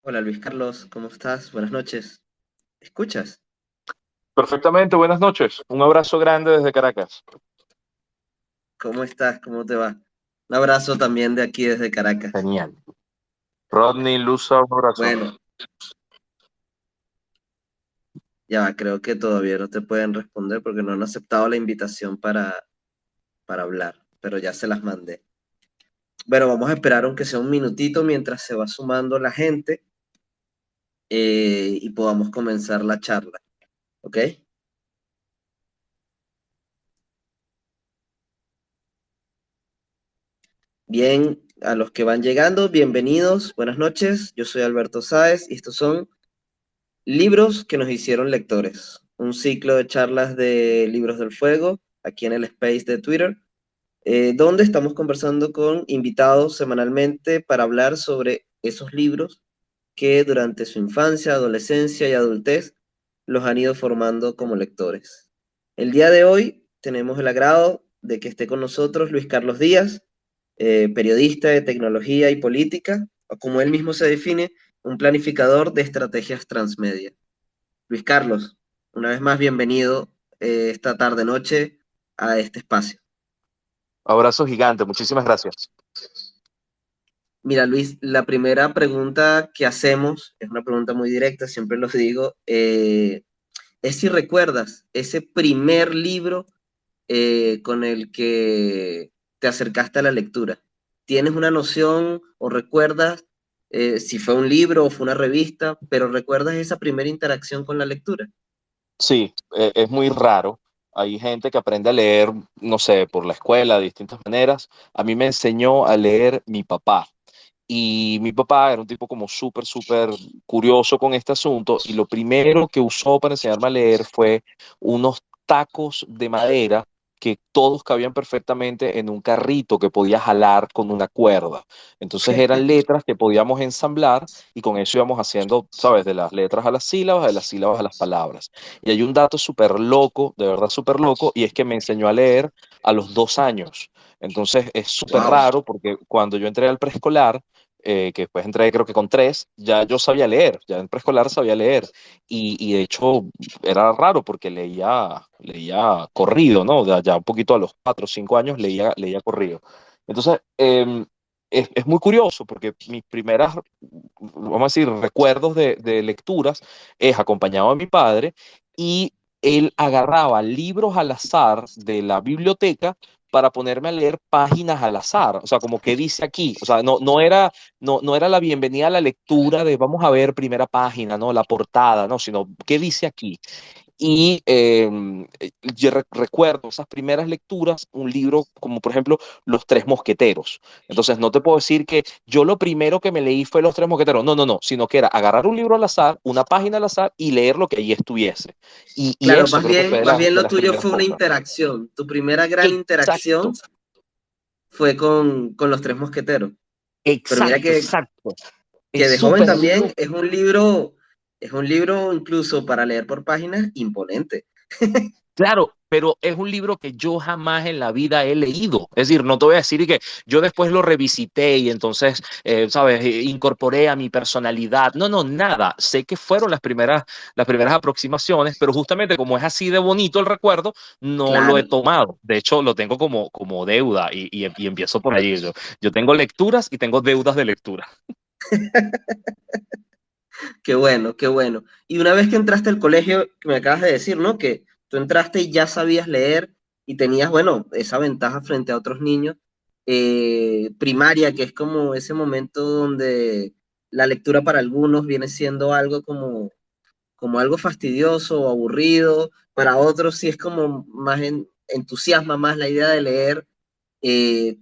Hola Luis Carlos, ¿cómo estás? Buenas noches. ¿Escuchas? Perfectamente, buenas noches. Un abrazo grande desde Caracas. ¿Cómo estás? ¿Cómo te va? Un abrazo también de aquí desde Caracas. Genial. Rodney, Luza, un abrazo. Bueno, ya va, creo que todavía no te pueden responder porque no han aceptado la invitación para hablar, pero ya se las mandé. Bueno, vamos a esperar aunque sea un minutito mientras se va sumando la gente y podamos comenzar la charla, ¿ok? Bien, a los que van llegando, bienvenidos, buenas noches. Yo soy Alberto Sáez y estos son Libros que nos hicieron lectores, un ciclo de charlas de Libros del Fuego, aquí en el space de Twitter, donde estamos conversando con invitados semanalmente para hablar sobre esos libros que durante su infancia, adolescencia y adultez los han ido formando como lectores. El día de hoy tenemos el agrado de que esté con nosotros Luis Carlos Díaz, periodista de tecnología y política, o como él mismo se define, un planificador de estrategias transmedia. Luis Carlos, una vez más bienvenido esta tarde-noche a este espacio. Abrazo gigante, muchísimas gracias. Mira, Luis, la primera pregunta que hacemos es una pregunta muy directa, siempre los digo, es si recuerdas ese primer libro con el que te acercaste a la lectura. ¿Tienes una noción o recuerdas si fue un libro o fue una revista, pero recuerdas esa primera interacción con la lectura? Sí, es muy raro. Hay gente que aprende a leer, no sé, por la escuela de distintas maneras. A mí me enseñó a leer mi papá. Y mi papá era un tipo como súper curioso con este asunto. Y lo primero que usó para enseñarme a leer fue unos tacos de madera que todos cabían perfectamente en un carrito que podía jalar con una cuerda. Entonces eran letras que podíamos ensamblar y con eso íbamos haciendo, ¿sabes? De las letras a las sílabas, de las sílabas a las palabras. Y hay un dato súper loco, de verdad súper loco, y es que me enseñó a leer a los 2 años. Entonces es súper Wow. raro porque cuando yo entré al preescolar, que después entré creo que con 3, ya yo sabía leer, ya en preescolar sabía leer. Y de hecho era raro porque leía corrido, ¿no? Ya un poquito a los 4 o 5 años leía corrido. Entonces, es muy curioso porque mis primeras, vamos a decir, recuerdos de lecturas es acompañado de mi padre y él agarraba libros al azar de la biblioteca para ponerme a leer páginas al azar, o sea, como que dice aquí, o sea, no era la bienvenida a la lectura de vamos a ver primera página, ¿no? La portada, ¿no? Sino qué dice aquí. Y yo recuerdo esas primeras lecturas, un libro como por ejemplo Los Tres Mosqueteros. Entonces no te puedo decir que yo lo primero que me leí fue Los Tres Mosqueteros, no, sino que era agarrar un libro al azar, una página al azar y leer lo que allí estuviese. Y Claro, eso creo que fue más bien de lo las tuyo primeras fue una cosas. interacción. Tu primera gran Exacto, interacción fue con Los Tres Mosqueteros. Pero mira exacto. que Es de joven súper también loco. es un libro incluso para leer por páginas imponente. Claro, pero es un libro que yo jamás en la vida he leído. Es decir, no te voy a decir que yo después lo revisité y entonces, ¿sabes? Incorporé a mi personalidad. No, nada. Sé que fueron las primeras aproximaciones, pero justamente como es así de bonito el recuerdo, no lo he Claro, tomado. De hecho, lo tengo como deuda y empiezo por ahí. Yo tengo lecturas y tengo deudas de lectura. qué bueno, qué bueno. Y una vez que entraste al colegio, que me acabas de decir, ¿no? Que tú entraste y ya sabías leer y tenías, bueno, esa ventaja frente a otros niños. Primaria, que es como ese momento donde la lectura para algunos viene siendo algo como algo fastidioso o aburrido, para otros sí es como más entusiasma más la idea de leer.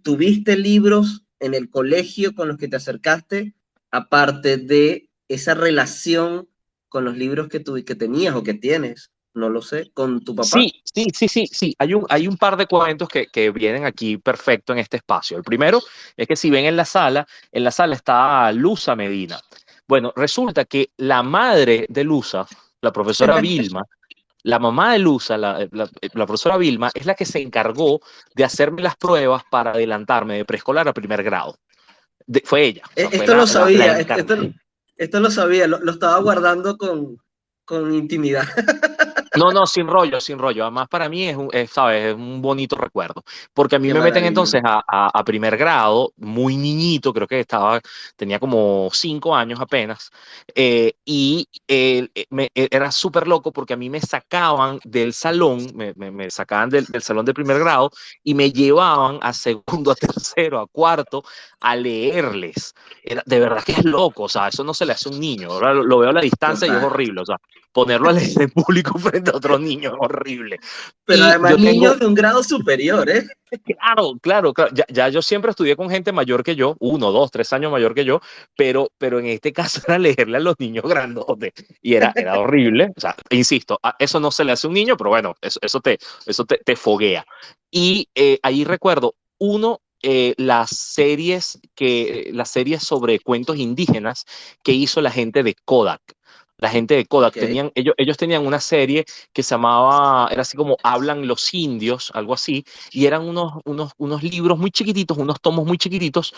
¿Tuviste libros en el colegio con los que te acercaste, aparte de esa relación con los libros que tenías o que tienes, no lo sé, con tu papá? Sí. Hay un par de cuentos que vienen aquí perfecto en este espacio. El primero es que si ven en la sala está Luza Medina. Bueno, resulta que la madre de Luza, la profesora Vilma, la mamá de Luza, la profesora Vilma, es la que se encargó de hacerme las pruebas para adelantarme de preescolar a primer grado. Fue ella, o sea, fue Esto no la sabía, encargada. Esto lo sabía, lo estaba guardando con intimidad. No, no, sin rollo, sin rollo. Además, para mí ¿sabes? Es un bonito recuerdo. Porque a mí Qué me meten maravilla. entonces a primer grado, muy niñito, creo que tenía como 5 años apenas. Era súper loco porque a mí me sacaban del salón, me sacaban del salón de primer grado y me llevaban a segundo, a tercero, a cuarto a leerles. De verdad que es loco, o sea, eso no se le hace a un niño. Ahora lo veo a la distancia y es Total. horrible, o sea ponerlo a leer en público frente a otros niños, horrible. Pero Y además yo tengo, niños de un grado superior, ¿eh? claro, claro, claro, ya yo siempre estudié con gente mayor que yo, 1, 2, 3 años mayor que yo, pero en este caso era leerle a los niños grandotes y era horrible. O sea, insisto, eso no se le hace a un niño, pero bueno, eso te foguea. Y ahí recuerdo, las series sobre cuentos indígenas que hizo la gente de Kodak. La gente de Kodak Ok, ellos tenían una serie que se llamaba, era así como Hablan los indios, algo así, y eran unos libros muy chiquititos, unos tomos muy chiquititos,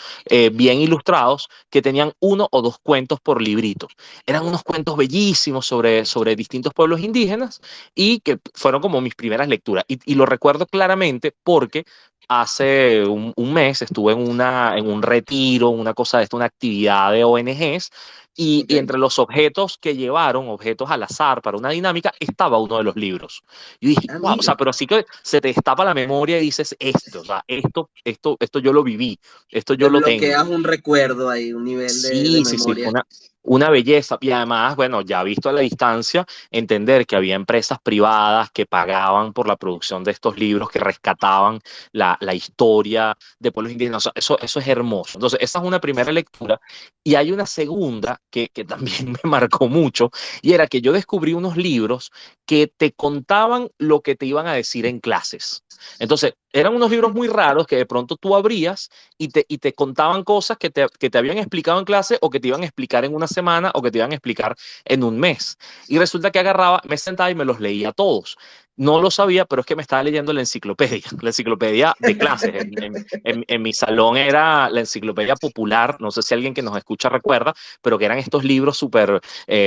bien ilustrados, que tenían 1 o 2 cuentos por librito. Eran unos cuentos bellísimos sobre distintos pueblos indígenas y que fueron como mis primeras lecturas. Y lo recuerdo claramente porque hace un mes estuve en un retiro, una cosa de esto, una actividad de ONGs. Y ok. entre los objetos que llevaron, objetos al azar para una dinámica, estaba uno de los libros. Y dije, Ah, wow, o sea, mira. pero así que se te destapa la memoria y dices esto, o sea, esto yo lo viví, esto yo lo tengo. Desbloqueas un recuerdo ahí, un nivel de Sí, sí, sí, memoria. una belleza. Y además, bueno, ya visto a la distancia, entender que había empresas privadas que pagaban por la producción de estos libros, que rescataban la historia de pueblos indígenas. O sea, eso es hermoso. Entonces, esa es una primera lectura. Y hay una segunda que también me marcó mucho, y era que yo descubrí unos libros que te contaban lo que te iban a decir en clases. Entonces, eran unos libros muy raros que de pronto tú abrías y te contaban cosas que te habían explicado en clase o que te iban a explicar en una semana o que te iban a explicar en un mes. Y resulta que agarraba, me sentaba y me los leía todos. No lo sabía, pero es que me estaba leyendo la enciclopedia de clases. En mi salón era la enciclopedia popular, no sé si alguien que nos escucha recuerda, pero que eran estos libros súper,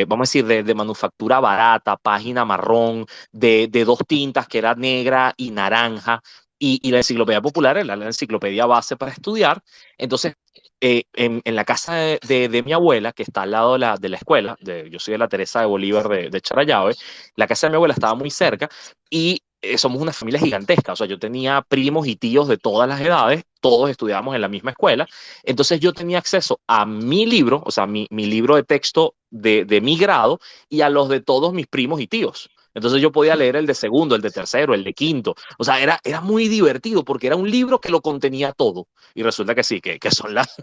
vamos a decir, de manufactura barata, página marrón, de 2 tintas, que era negra y naranja, y la enciclopedia popular era la enciclopedia base para estudiar. Entonces, en la casa de mi abuela, que está al lado de la escuela, yo soy de la Teresa de Bolívar de Charallave, la casa de mi abuela estaba muy cerca y somos una familia gigantesca. O sea, yo tenía primos y tíos de todas las edades, todos estudiábamos en la misma escuela. Entonces, yo tenía acceso a mi libro, o sea, mi libro de texto de mi grado y a los de todos mis primos y tíos. Entonces yo podía leer el de segundo, el de tercero, el de quinto. O sea, era muy divertido porque era un libro que lo contenía todo. Y resulta que sí, que son las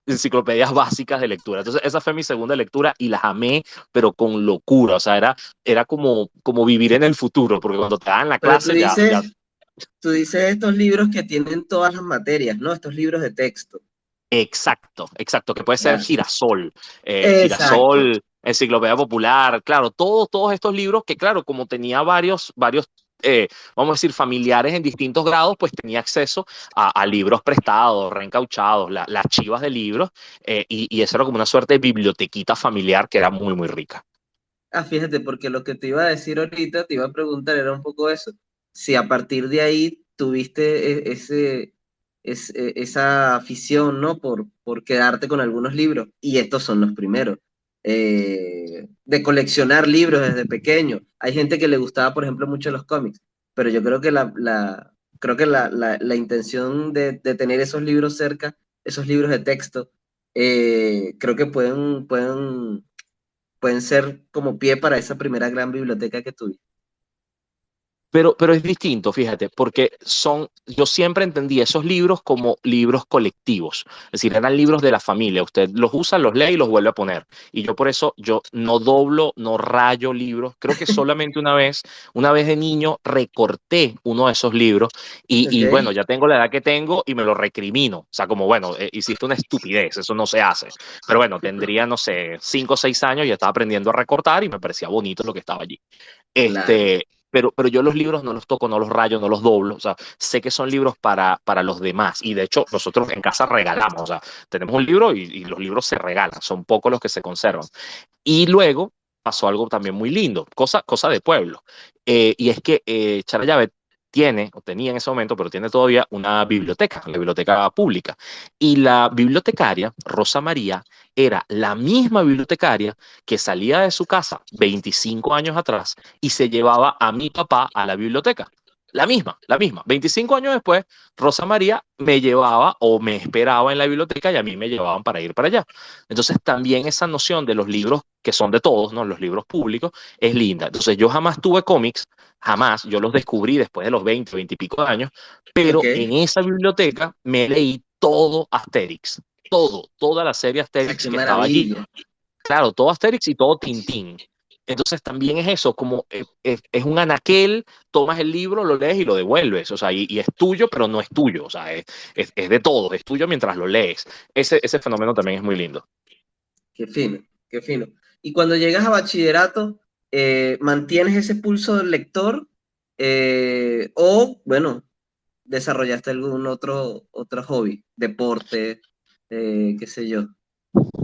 enciclopedias básicas de lectura. Entonces esa fue mi segunda lectura y las amé, pero con locura. O sea, era como vivir en el futuro, porque cuando te dan la Pero clase ya. tú dices estos libros que tienen todas las materias, ¿no? Estos libros de texto. Exacto, exacto, que puede ser Ya. Girasol, Exacto. Enciclopedia Popular, claro, todos estos libros que, claro, como tenía varios, vamos a decir, familiares en distintos grados, pues tenía acceso a libros prestados, reencauchados, las chivas de libros, y eso era como una suerte de bibliotequita familiar que era muy, muy rica. Ah, fíjate, porque lo que te iba a decir ahorita, te iba a preguntar, era un poco eso. Si a partir de ahí tuviste esa afición, ¿no? Por quedarte con algunos libros, y estos son los primeros, de coleccionar libros desde pequeño. Hay gente que le gustaba, por ejemplo, mucho los cómics, pero yo creo que la intención de tener esos libros cerca, esos libros de texto, creo que pueden ser como pie para esa primera gran biblioteca que tuviste. Pero es distinto, fíjate, porque yo siempre entendí esos libros como libros colectivos, es decir, eran libros de la familia, usted los usa, los lee y los vuelve a poner. Y yo por eso, yo no doblo, no rayo libros, creo que solamente una vez de niño recorté uno de esos libros Ok, y bueno, ya tengo la edad que tengo y me lo recrimino, o sea, como bueno, hiciste una estupidez, eso no se hace. Pero bueno, tendría, no sé, 5 o 6 años y estaba aprendiendo a recortar y me parecía bonito lo que estaba allí. claro. pero yo los libros no los toco, no los rayo, no los doblo, o sea, sé que son libros para los demás y de hecho nosotros en casa regalamos, o sea, tenemos un libro y los libros se regalan, son pocos los que se conservan. Y luego pasó algo también muy lindo, cosa de pueblo. Y es que Charallave tiene, o tenía en ese momento, pero tiene todavía una biblioteca, la biblioteca pública. Y la bibliotecaria, Rosa María, era la misma bibliotecaria que salía de su casa 25 años atrás y se llevaba a mi papá a la biblioteca. La misma, la misma. 25 años después, Rosa María me llevaba o me esperaba en la biblioteca y a mí me llevaban para ir para allá. Entonces también esa noción de los libros que son de todos, ¿no? Los libros públicos, es linda. Entonces yo jamás tuve cómics, jamás, yo los descubrí después de los 20, 20 y pico de años, Ok. pero en esa biblioteca me leí todo Asterix, toda la serie Ah, Asterix qué que estaba allí. maravilla, Claro, todo Asterix y todo Tintín. Entonces también es eso, como es un anaquel, tomas el libro, lo lees y lo devuelves, o sea, y es tuyo, pero no es tuyo, o sea, es de todo, es tuyo mientras lo lees. Ese fenómeno también es muy lindo. qué fino, qué fino. Y cuando llegas a bachillerato, ¿mantienes ese pulso del lector? O, bueno, ¿desarrollaste algún otro hobby? Deporte, qué sé yo.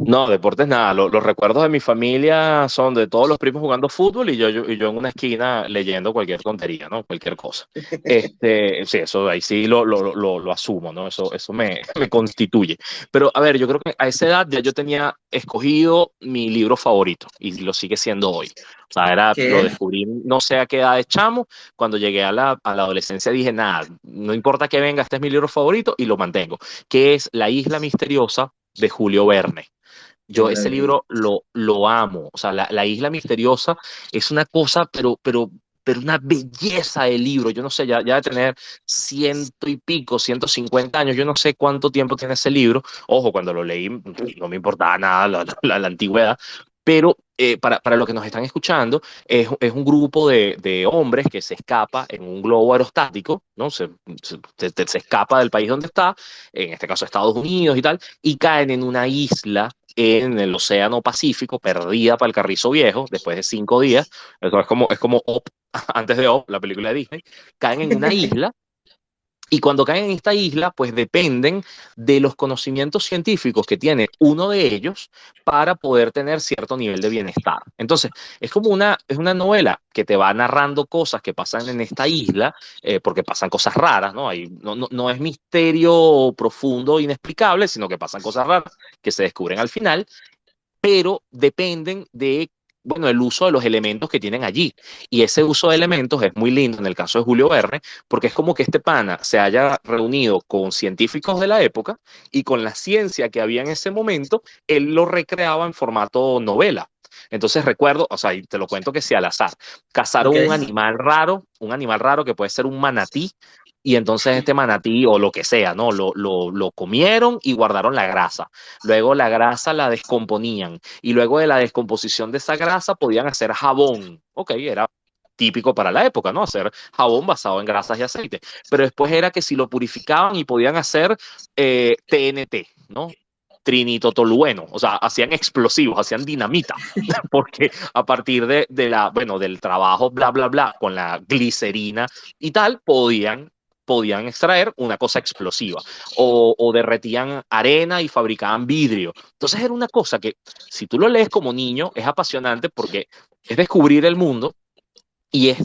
No, deportes nada. Los recuerdos de mi familia son de todos los primos jugando fútbol y yo en una esquina leyendo cualquier tontería, ¿no? Cualquier cosa. Sí, eso ahí sí lo asumo, ¿no? Eso me constituye. Pero a ver, yo creo que a esa edad ya yo tenía escogido mi libro favorito y lo sigue siendo hoy. O sea, lo ¿Qué? descubrí no sé a qué edad de chamo. Cuando llegué a la adolescencia dije, nada, no importa que venga, este es mi libro favorito y lo mantengo, que es La Isla Misteriosa de Julio Verne. Qué Yo ese maravilla. libro lo amo. O sea, la Isla Misteriosa es una cosa, pero una belleza de libro. Yo no sé, ya de tener ciento y pico, 150 años, yo no sé cuánto tiempo tiene ese libro. Ojo, cuando lo leí no me importaba nada la antigüedad, pero para los que nos están escuchando, es un grupo de hombres que se escapa en un globo aerostático, ¿no? Se escapa del país donde está, en este caso Estados Unidos y tal, y caen en una isla en el Océano Pacífico, perdida para el Carrizo Viejo, después de 5 días. Eso es como Op, antes de Op, la película de Disney. Caen en una isla y cuando caen en esta isla, pues dependen de los conocimientos científicos que tiene uno de ellos para poder tener cierto nivel de bienestar. Entonces, es una novela que te va narrando cosas que pasan en esta isla, porque pasan cosas raras, ¿no? No es misterio profundo, inexplicable, sino que pasan cosas raras que se descubren al final, pero dependen de, bueno, el uso de los elementos que tienen allí. Y ese uso de elementos es muy lindo en el caso de Julio Verne, porque es como que este pana se haya reunido con científicos de la época y con la ciencia que había en ese momento, él lo recreaba en formato novela. Entonces recuerdo, o sea, y te lo cuento que sea al azar, cazaron Ok. un animal raro que puede ser un manatí, y entonces este manatí o lo que sea, ¿no? Lo comieron y guardaron la grasa. Luego la grasa la descomponían y luego de la descomposición de esa grasa podían hacer jabón. Ok, era típico para la época, ¿no? Hacer jabón basado en grasas y aceite. Pero después era que si lo purificaban y podían hacer TNT, ¿no? Trinitotolueno, o sea, hacían explosivos, hacían dinamita, porque a partir bueno, del trabajo, bla, bla, bla, con la glicerina y tal, podían extraer una cosa explosiva o derretían arena y fabricaban vidrio. Entonces era una cosa que si tú lo lees como niño es apasionante porque es descubrir el mundo y es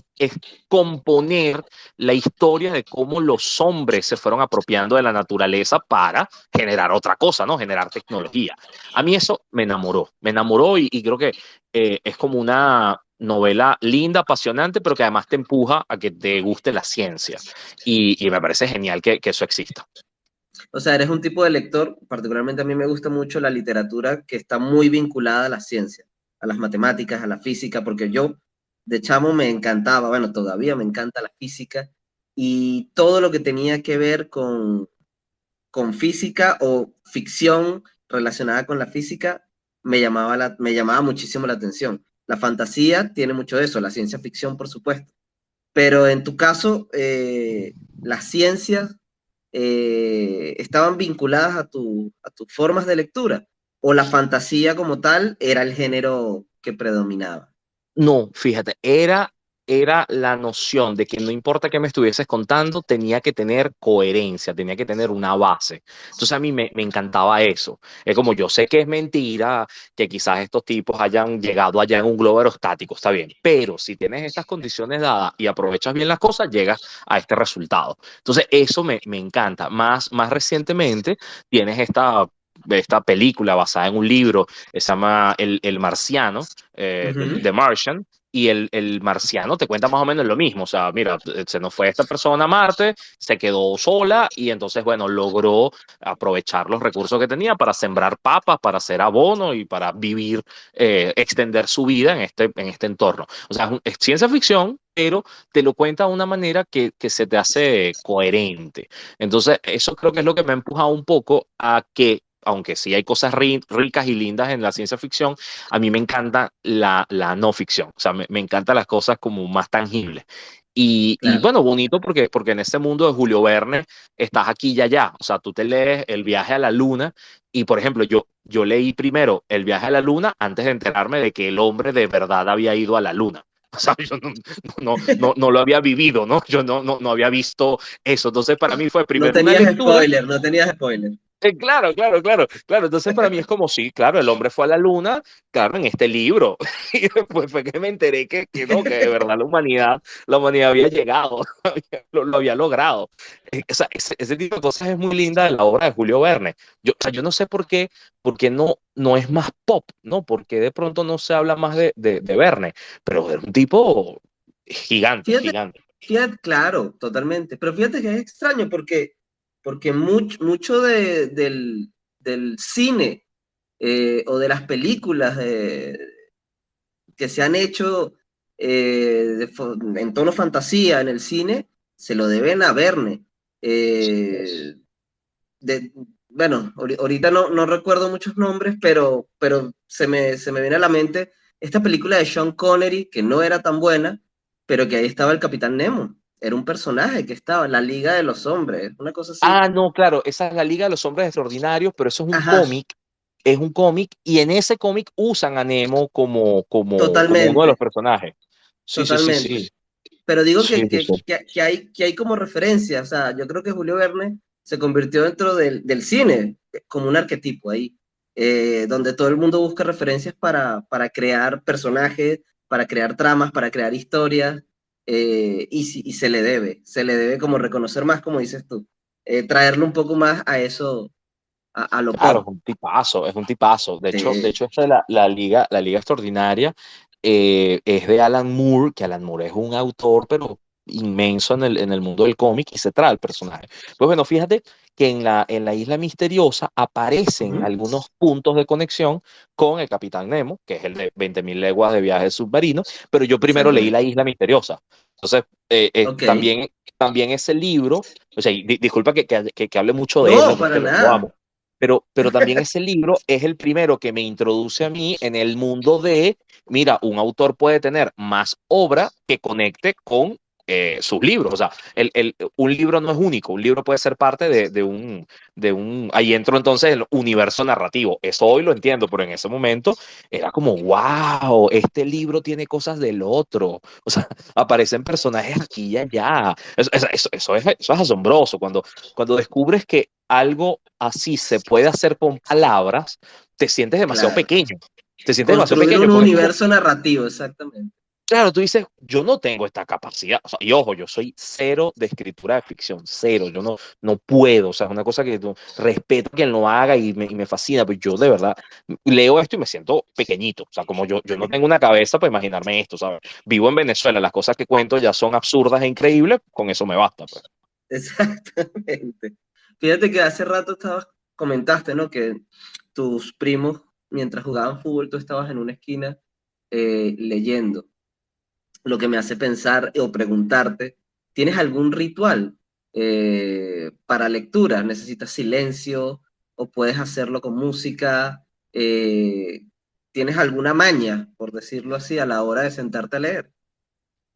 componer la historia de cómo los hombres se fueron apropiando de la naturaleza para generar otra cosa, ¿no? Generar tecnología. A mí eso me enamoró y creo que es como una novela linda, apasionante, pero que además te empuja a que te guste la ciencia. Y me parece genial que eso exista. O sea, eres un tipo de lector, particularmente a mí me gusta mucho la literatura que está muy vinculada a la ciencia, a las matemáticas, a la física, porque yo de chamo me encantaba, bueno, todavía me encanta la física y todo lo que tenía que ver con física o ficción relacionada con la física me llamaba muchísimo la atención. La fantasía tiene mucho de eso, la ciencia ficción, por supuesto. Pero en tu caso, las ciencias estaban vinculadas a tus formas de lectura, o la fantasía como tal era el género que predominaba. No, fíjate, era la noción de que no importa qué me estuvieses contando, tenía que tener coherencia, tenía que tener una base. Entonces a mí me encantaba eso. Es como yo sé que es mentira, que quizás estos tipos hayan llegado allá en un globo aerostático, está bien, pero si tienes estas condiciones dadas y aprovechas bien las cosas, llegas a este resultado. Entonces eso me encanta. Más recientemente tienes esta película basada en un libro que se llama El Marciano, Ujú. The Martian, y el marciano te cuenta más o menos lo mismo. O sea, mira, se nos fue esta persona a Marte, se quedó sola y entonces, bueno, logró aprovechar los recursos que tenía para sembrar papas, para hacer abono y para vivir, extender su vida en este entorno. O sea, es ciencia ficción, pero te lo cuenta de una manera que se te hace coherente. Entonces, eso creo que es lo que me ha empujado un poco a que, aunque sí hay cosas ricas y lindas en la ciencia ficción, a mí me encanta la no ficción. O sea, me encantan las cosas como más tangibles. Y Claro. bueno, bonito porque en este mundo de Julio Verne estás aquí y allá. O sea, tú te lees El viaje a la luna y, por ejemplo, yo leí primero El viaje a la luna antes de enterarme de que el hombre de verdad había ido a la luna. O sea, yo no lo había vivido, ¿no? Yo no había visto eso. Entonces, para mí fue No primero una tenías lectura. spoiler, no tenías spoiler. Claro. Entonces para mí es como sí, claro, el hombre fue a la luna, claro, en este libro. Y después fue que me enteré que no, que de verdad la humanidad había llegado, lo había logrado. O sea, ese tipo de cosas es muy linda de la obra de Julio Verne. O sea, yo no sé por qué no es más pop, ¿no? Porque de pronto no se habla más de Verne, pero era un tipo gigante, Fíjate, gigante. fíjate, claro, totalmente. Pero fíjate que es extraño porque mucho del cine o de las películas que se han hecho en tono fantasía en el cine, se lo deben a Verne. Eh, de, bueno, ahorita no recuerdo muchos nombres, pero se me viene a la mente esta película de Sean Connery, que no era tan buena, pero que ahí estaba el Capitán Nemo. Era un personaje que estaba en la Liga de los Hombres, una cosa así. Ah, no, claro, esa es la Liga de los Hombres Extraordinarios, pero eso Ajá, es un cómic, y en ese cómic usan a Nemo como uno de los totalmente, personajes. Sí, sí, sí, sí. totalmente. Pero digo Sí, que, sí, que, sí. que, que hay, que hay como referencia, o sea, yo creo que Julio Verne se convirtió dentro del cine como un arquetipo ahí, donde todo el mundo busca referencias para crear personajes, para crear tramas, para crear historias, y se le debe como reconocer más, como dices tú, traerle un poco más a eso, a lo Claro, pop. es un tipazo. Sí. Esta de la Liga Extraordinaria es de Alan Moore, que Alan Moore es un autor, pero inmenso en el mundo del cómic y se trae el personaje. Pues bueno, fíjate que en la Isla Misteriosa aparecen Ujú. algunos puntos de conexión con el Capitán Nemo, que es el de 20.000 leguas de viaje submarino, pero yo primero leí la Exactamente. Isla Misteriosa. Entonces, Ok. también ese libro, o sea, y disculpa que hable mucho de él, No, ¿no? para Porque lo nada. amo, pero también ese libro es el primero que me introduce a mí en el mundo de, mira, un autor puede tener más obra que conecte con sus libros. O sea, un libro no es único, un libro puede ser parte ahí entro entonces el universo narrativo. Eso hoy lo entiendo, pero en ese momento era como, wow, este libro tiene cosas del otro. O sea, aparecen personajes aquí y allá. Eso es asombroso cuando descubres que algo así se puede hacer con palabras, te sientes demasiado Claro. pequeño. Te sientes demasiado Construir pequeño un porque es como, universo narrativo, exactamente. claro, tú dices, yo no tengo esta capacidad. O sea, y ojo, yo soy cero de escritura de ficción, cero. Yo no puedo. O sea, es una cosa que respeto a quien lo haga y me fascina, pero yo de verdad leo esto y me siento pequeñito. O sea, como yo no tengo una cabeza para imaginarme esto, ¿sabes? Vivo en Venezuela, las cosas que cuento ya son absurdas e increíbles, con eso me basta, pues. Exactamente. Fíjate que hace rato comentaste, ¿no? Que tus primos, mientras jugaban fútbol, tú estabas en una esquina leyendo. Lo que me hace pensar o preguntarte, ¿tienes algún ritual para lectura? ¿Necesitas silencio o puedes hacerlo con música? Eh, ¿Tienes alguna maña, por decirlo así, a la hora de sentarte a leer?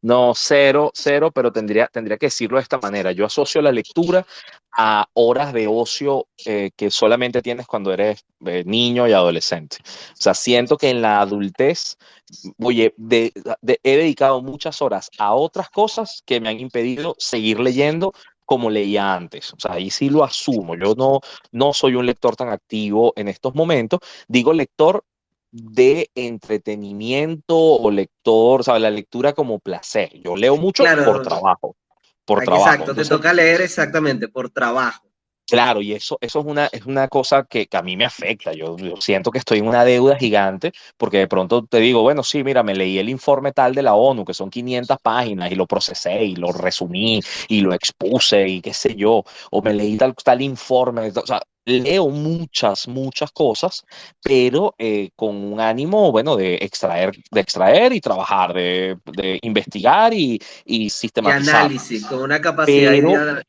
No, cero, cero, pero tendría que decirlo de esta manera. Yo asocio la lectura a horas de ocio que solamente tienes cuando eres niño y adolescente. O sea, siento que en la adultez, oye, he dedicado muchas horas a otras cosas que me han impedido seguir leyendo como leía antes. O sea, ahí sí lo asumo. Yo no soy un lector tan activo en estos momentos. Digo lector de entretenimiento o lector, o sea, la lectura como placer. Yo leo mucho por Claro, trabajo, por trabajo. exacto, te Entonces, toca leer exactamente por trabajo. claro, y eso es una cosa que a mí me afecta. Yo siento que estoy en una deuda gigante porque de pronto te digo, bueno, sí, mira, me leí el informe tal de la ONU, que son 500 páginas, y lo procesé y lo resumí y lo expuse y qué sé yo, o me leí tal informe. O sea, leo muchas cosas, pero con un ánimo, bueno, de extraer y trabajar, de investigar y Y sistematizar. análisis, con una capacidad Pero de...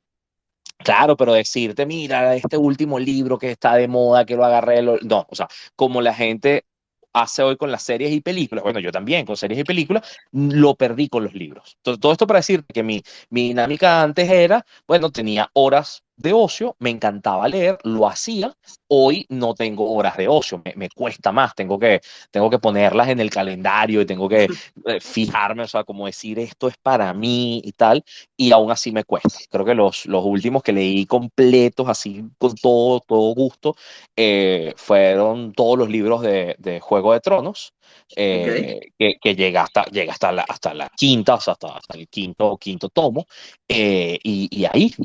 claro, pero decirte, mira, este último libro que está de moda, que lo agarré, no, o sea, como la gente hace hoy con las series y películas, bueno, yo también con series y películas, lo perdí con los libros. Entonces, todo esto para decirte que mi dinámica antes era, bueno, tenía horas de ocio, me encantaba leer, lo hacía, hoy no tengo horas de ocio, me cuesta más, tengo que ponerlas en el calendario y tengo que fijarme, o sea, como decir esto es para mí y tal, y aún así me cuesta. Creo que los últimos que leí completos, así con todo gusto, fueron todos los libros de Juego de Tronos, Ok. que llega hasta la quinta, o sea, hasta el quinto tomo, y ahí,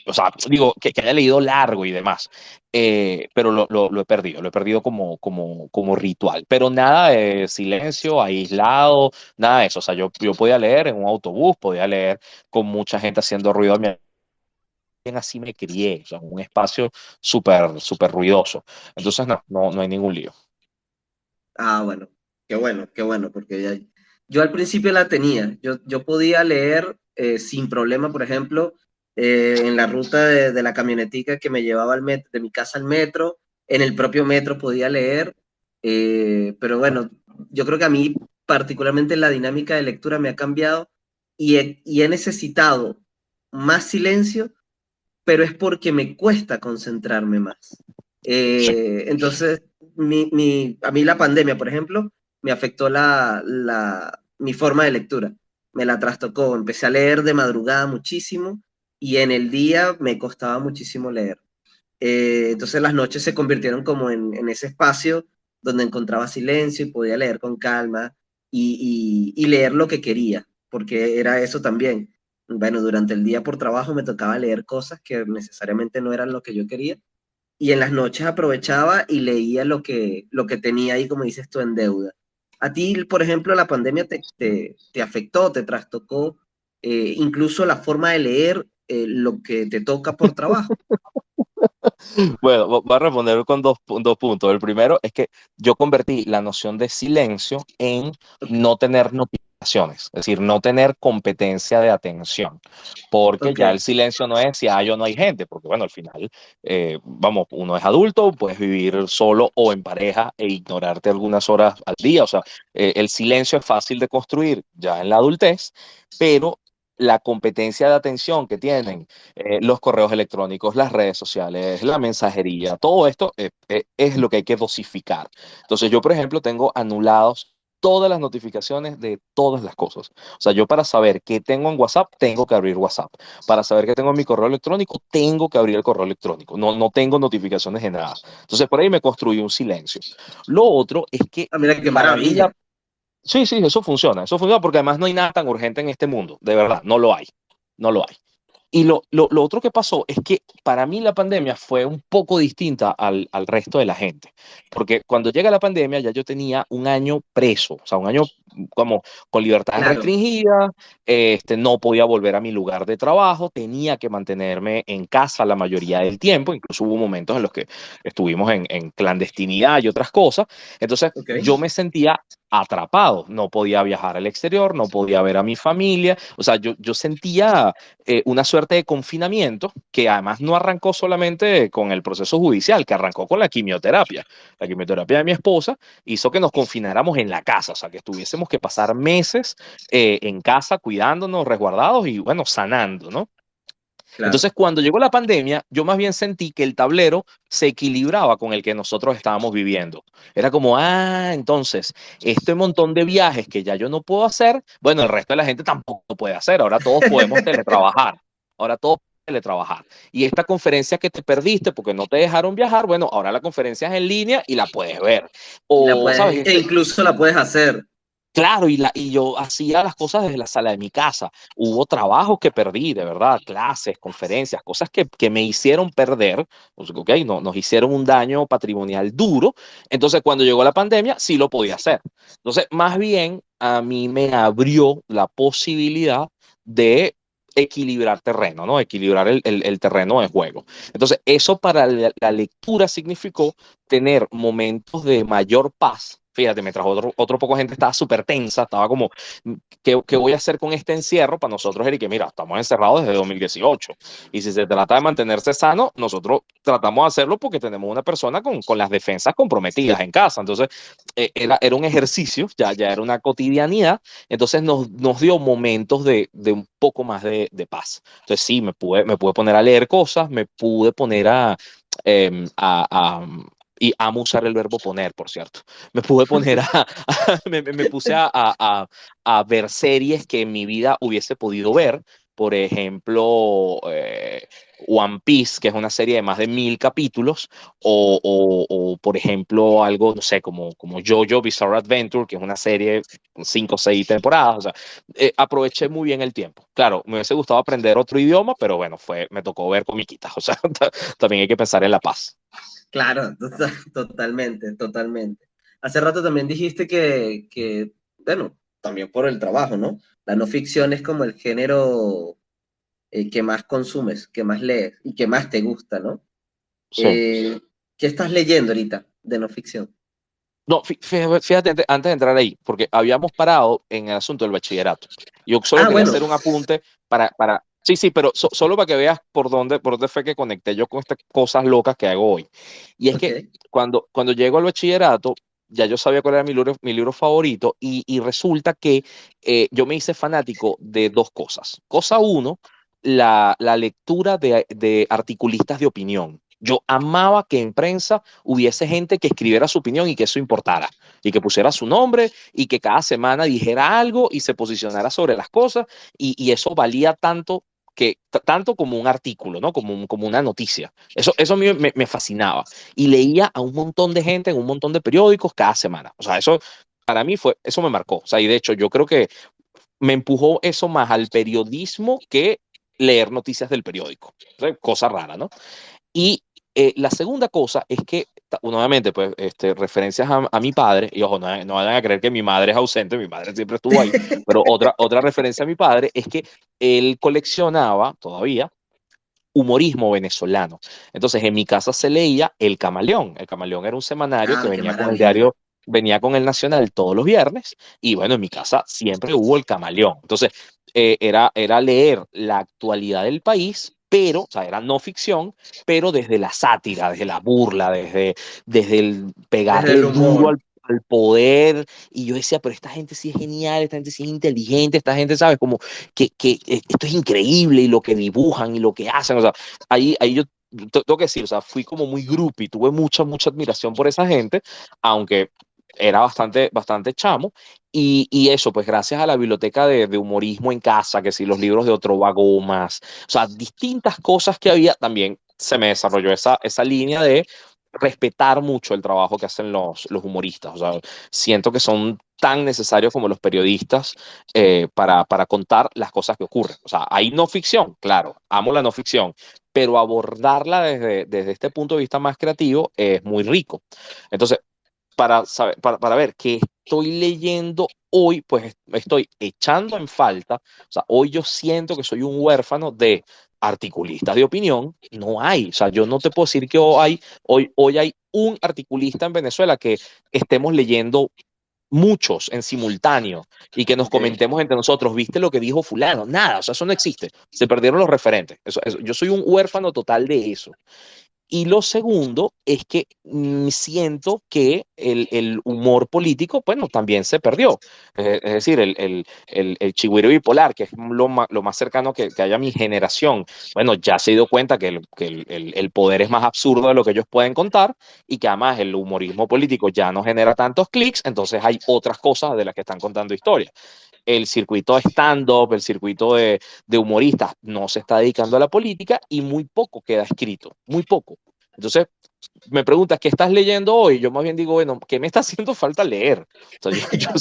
o sea, digo, que haya leído largo y demás, pero lo he perdido como ritual, pero nada de silencio, aislado, nada de eso, o sea, yo podía leer en un autobús, podía leer con mucha gente haciendo ruido a mi así me crié, o sea, un espacio súper ruidoso. Entonces, no hay ningún lío. Ah, qué bueno, porque yo al principio la tenía. Yo podía leer sin problema, por ejemplo, en la ruta de la camionetica que me llevaba de mi casa al metro, en el propio metro podía leer, pero bueno, yo creo que a mí particularmente la dinámica de lectura me ha cambiado y he necesitado más silencio, pero es porque me cuesta concentrarme más. Sí. Entonces, a mí la pandemia, por ejemplo, me afectó mi forma de lectura, me la trastocó, empecé a leer de madrugada muchísimo y en el día me costaba muchísimo leer. Entonces las noches se convirtieron como en ese espacio donde encontraba silencio y podía leer con calma y leer lo que quería, porque era eso también. Bueno, durante el día por trabajo me tocaba leer cosas que necesariamente no eran lo que yo quería y en las noches aprovechaba y leía lo que tenía ahí, como dices tú, en deuda. A ti, por ejemplo, la pandemia te afectó, te trastocó, incluso la forma de leer lo que te toca por trabajo. Bueno, voy a responder con dos puntos. El primero es que yo convertí la noción de silencio en no tener notificaciones, es decir, no tener competencia de atención, porque Ok, ya el silencio no es si hay o no hay gente, porque bueno, al final, vamos, uno es adulto, puedes vivir solo o en pareja e ignorarte algunas horas al día, o sea, el silencio es fácil de construir ya en la adultez, pero la competencia de atención que tienen los correos electrónicos, las redes sociales, la mensajería, todo esto es lo que hay que dosificar. Entonces yo, por ejemplo, tengo anulados todas las notificaciones de todas las cosas. O sea, yo para saber qué tengo en WhatsApp, tengo que abrir WhatsApp. Para saber qué tengo en mi correo electrónico, tengo que abrir el correo electrónico. No tengo notificaciones de nada. Entonces por ahí me construí un silencio. Lo otro es que ah, mira qué para mí maravilla. sí, sí, eso funciona porque además no hay nada tan urgente en este mundo, de verdad, no lo hay, no lo hay. Y lo otro que pasó es que para mí la pandemia fue un poco distinta al resto de la gente, porque cuando llega la pandemia ya yo tenía un año preso, o sea, un año como con libertades Claro, restringidas, no podía volver a mi lugar de trabajo, tenía que mantenerme en casa la mayoría del tiempo, incluso hubo momentos en los que estuvimos en clandestinidad y otras cosas, entonces ok. yo me sentía atrapado, no podía viajar al exterior, no podía ver a mi familia, o sea, yo sentía una suerte de confinamiento que además no arrancó solamente con el proceso judicial, que arrancó con la quimioterapia. La quimioterapia de mi esposa hizo que nos confináramos en la casa, o sea, que tuviésemos que pasar meses en casa cuidándonos, resguardados y bueno, sanando, ¿no? Claro. Entonces, cuando llegó la pandemia, yo más bien sentí que el tablero se equilibraba con el que nosotros estábamos viviendo. Era como, entonces, este montón de viajes que ya yo no puedo hacer, bueno, el resto de la gente tampoco lo puede hacer. Ahora todos podemos teletrabajar. Ahora todos podemos teletrabajar. Y esta conferencia que te perdiste porque no te dejaron viajar, bueno, ahora la conferencia es en línea y la puedes ver. Y la O, puedes, ¿sabes? e incluso la puedes hacer. Claro, y yo hacía las cosas desde la sala de mi casa. Hubo trabajos que perdí, de verdad, clases, conferencias, cosas que me hicieron perder, pues, ok, no, nos hicieron un daño patrimonial duro. Entonces, cuando llegó la pandemia, sí lo podía hacer. Entonces, más bien, a mí me abrió la posibilidad de equilibrar terreno, ¿no? Equilibrar el terreno de juego. Entonces, eso para la lectura significó tener momentos de mayor paz. Fíjate, mientras otro poco de gente estaba súper tensa, estaba como, ¿qué voy a hacer con este encierro? Para nosotros era que, mira, estamos encerrados desde 2018 y si se trata de mantenerse sano, nosotros tratamos de hacerlo porque tenemos una persona con las defensas comprometidas en casa. Entonces, era un ejercicio, ya era una cotidianidad, entonces nos dio momentos de un poco más de paz. Entonces, sí, me pude poner a leer cosas, me pude poner em, a, a y amo usar el verbo poner, por cierto. Me pude poner me puse a ver series que en mi vida hubiese podido ver. Por ejemplo, One Piece, que es una serie de más de 1000 capítulos, o, por ejemplo, algo, no sé, como JoJo Bizarre Adventure, que es una serie con 5 o 6 temporadas. O sea, aproveché muy bien el tiempo. Claro, me hubiese gustado aprender otro idioma, pero bueno, me tocó ver comiquitas. O sea, también hay que pensar en la paz. Claro, totalmente, totalmente. Hace rato también dijiste bueno, también por el trabajo, ¿no? La no ficción es como el género que más consumes, que más lees y que más te gusta, ¿no? Sí. Eh, ¿Qué estás leyendo ahorita de no ficción? No, fíjate, antes de entrar ahí, porque habíamos parado en el asunto del bachillerato. Yo solo Ah, quería bueno, hacer un apunte sí, sí, pero solo para que veas por dónde fue que conecté yo con estas cosas locas que hago hoy. Y es ok. que cuando llego al bachillerato, ya yo sabía cuál era mi libro favorito y resulta que yo me hice fanático de dos cosas. Cosa uno, la lectura de articulistas de opinión. Yo amaba que en prensa hubiese gente que escribiera su opinión y que eso importara, y que pusiera su nombre y que cada semana dijera algo y se posicionara sobre las cosas, y eso valía tanto tanto como un artículo, ¿no? Como una noticia. Eso a mí me fascinaba. Y leía a un montón de gente en un montón de periódicos cada semana. O sea, eso para mí eso me marcó. O sea, y de hecho yo creo que me empujó eso más al periodismo que leer noticias del periódico. O sea, cosa rara, ¿no? Y la segunda cosa es que, nuevamente, pues, referencias a mi padre, y ojo, no vayan a creer que mi madre es ausente, mi madre siempre estuvo ahí, pero otra referencia a mi padre es que él coleccionaba todavía humorismo venezolano. Entonces, en mi casa se leía El Camaleón. El Camaleón era un semanario que Ah, qué venía con el maravilla. diario, venía con el Nacional todos los viernes, y bueno, en mi casa siempre hubo El Camaleón. Entonces, era leer la actualidad del país, pero, o sea, era no ficción, pero desde la sátira, desde la burla, desde el Desde el pegarle duro humor. al poder. Y yo decía, pero esta gente sí es genial, esta gente sí es inteligente, esta gente, ¿sabes? Como que esto es increíble y lo que dibujan y lo que hacen. O sea, ahí yo tengo que decir, o sea, fui como muy groupie, tuve mucha admiración por esa gente, aunque era bastante chamo. Y eso, pues gracias a la biblioteca de humorismo en casa, que sí, los libros de Otro Gomas, o sea, distintas cosas que había, también se me desarrolló esa línea de respetar mucho el trabajo que hacen los humoristas. O sea, siento que son tan necesarios como los periodistas para contar las cosas que ocurren. O sea, hay no ficción, claro, amo la no ficción, pero abordarla desde este punto de vista más creativo es muy rico. Entonces, para ver qué estoy leyendo hoy, pues estoy echando en falta, o sea, hoy yo siento que soy un huérfano de articulistas de opinión, no hay, o sea, yo no te puedo decir que hoy hay un articulista en Venezuela que estemos leyendo muchos en simultáneo y que nos Ok, comentemos entre nosotros, ¿viste lo que dijo fulano? Nada, o sea, eso no existe. Se perdieron los referentes. Yo soy un huérfano total de eso. Y lo segundo es que siento que el humor político, bueno, también se perdió. Es decir, el chigüiro bipolar, que es lo más cercano que haya a mi generación, bueno, ya se dio cuenta que el poder es más absurdo de lo que ellos pueden contar y que además el humorismo político ya no genera tantos clics, entonces hay otras cosas de las que están contando historias. El circuito de stand-up, el circuito de humoristas no se está dedicando a la política y muy poco queda escrito, muy poco. Entonces, me preguntas, ¿qué estás leyendo hoy? Yo más bien digo, bueno, ¿qué me está haciendo falta leer? O sea, yo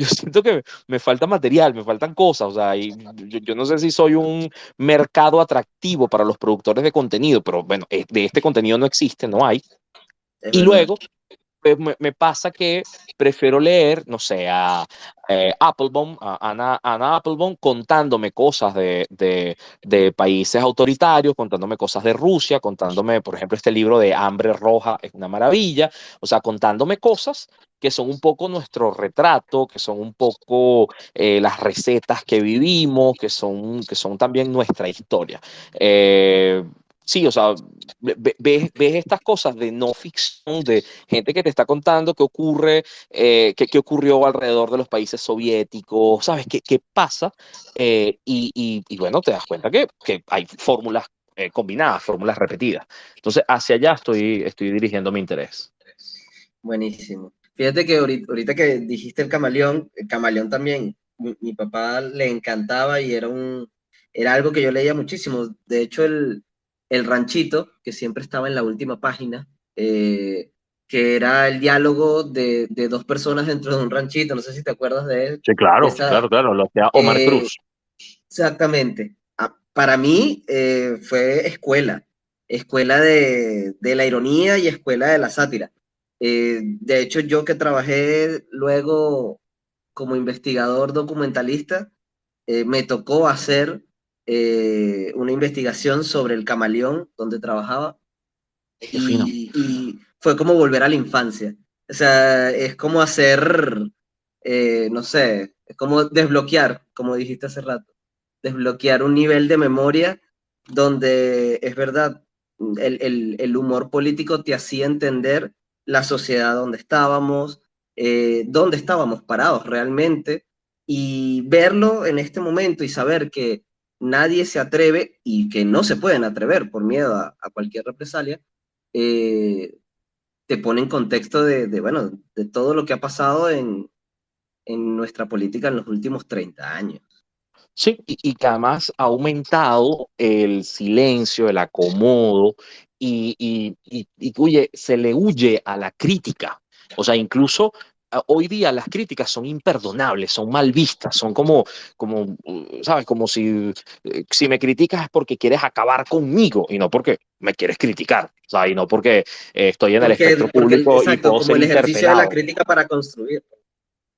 siento que me falta material, me faltan cosas, o sea, y yo no sé si soy un mercado atractivo para los productores de contenido, pero bueno, de este contenido no existe, no hay. es Y verdad. luego pues me pasa que prefiero leer, no sé, a Applebaum, a Anna Applebaum, contándome cosas de países autoritarios, contándome cosas de Rusia, contándome, por ejemplo, este libro de Hambre Roja es una maravilla, o sea, contándome cosas que son un poco nuestro retrato, que son un poco las recetas que vivimos, que son también nuestra historia. Eh, sí, o sea, ves estas cosas de no ficción, de gente que te está contando qué ocurre, qué ocurrió alrededor de los países soviéticos, ¿sabes? ¿Qué pasa? Y bueno, te das cuenta que hay fórmulas combinadas, fórmulas repetidas. Entonces, hacia allá estoy dirigiendo mi interés. Buenísimo. Fíjate que ahorita que dijiste el camaleón también, mi papá le encantaba y era algo que yo leía muchísimo. De hecho, el ranchito, que siempre estaba en la última página, que era el diálogo de dos personas dentro de un ranchito, no sé si te acuerdas Sí, de claro, esa. claro, claro, lo hacía Omar eh, Cruz. Exactamente. Para mí fue escuela de la ironía y escuela de la sátira. De hecho, yo que trabajé luego como investigador documentalista, me tocó hacer una investigación sobre el camaleón donde trabajaba Qué fino. y fue como volver a la infancia. O sea, es como hacer, no sé, es como desbloquear, como dijiste hace rato, desbloquear un nivel de memoria donde es verdad, el humor político te hacía entender la sociedad donde estábamos parados realmente, y verlo en este momento y saber que nadie se atreve y que no se pueden atrever por miedo a cualquier represalia, eh, te pone en contexto bueno, de todo lo que ha pasado en nuestra política en los últimos 30 años. Sí, y que además ha aumentado el silencio, el acomodo, oye, se le huye a la crítica. O sea, incluso hoy día las críticas son imperdonables, son mal vistas, son ¿sabes? Como si me criticas es porque quieres acabar conmigo y no porque me quieres criticar. O sea, y no porque estoy en el espectro público y Exacto, puedo como ser el ejercicio de la interpelado. crítica para construir.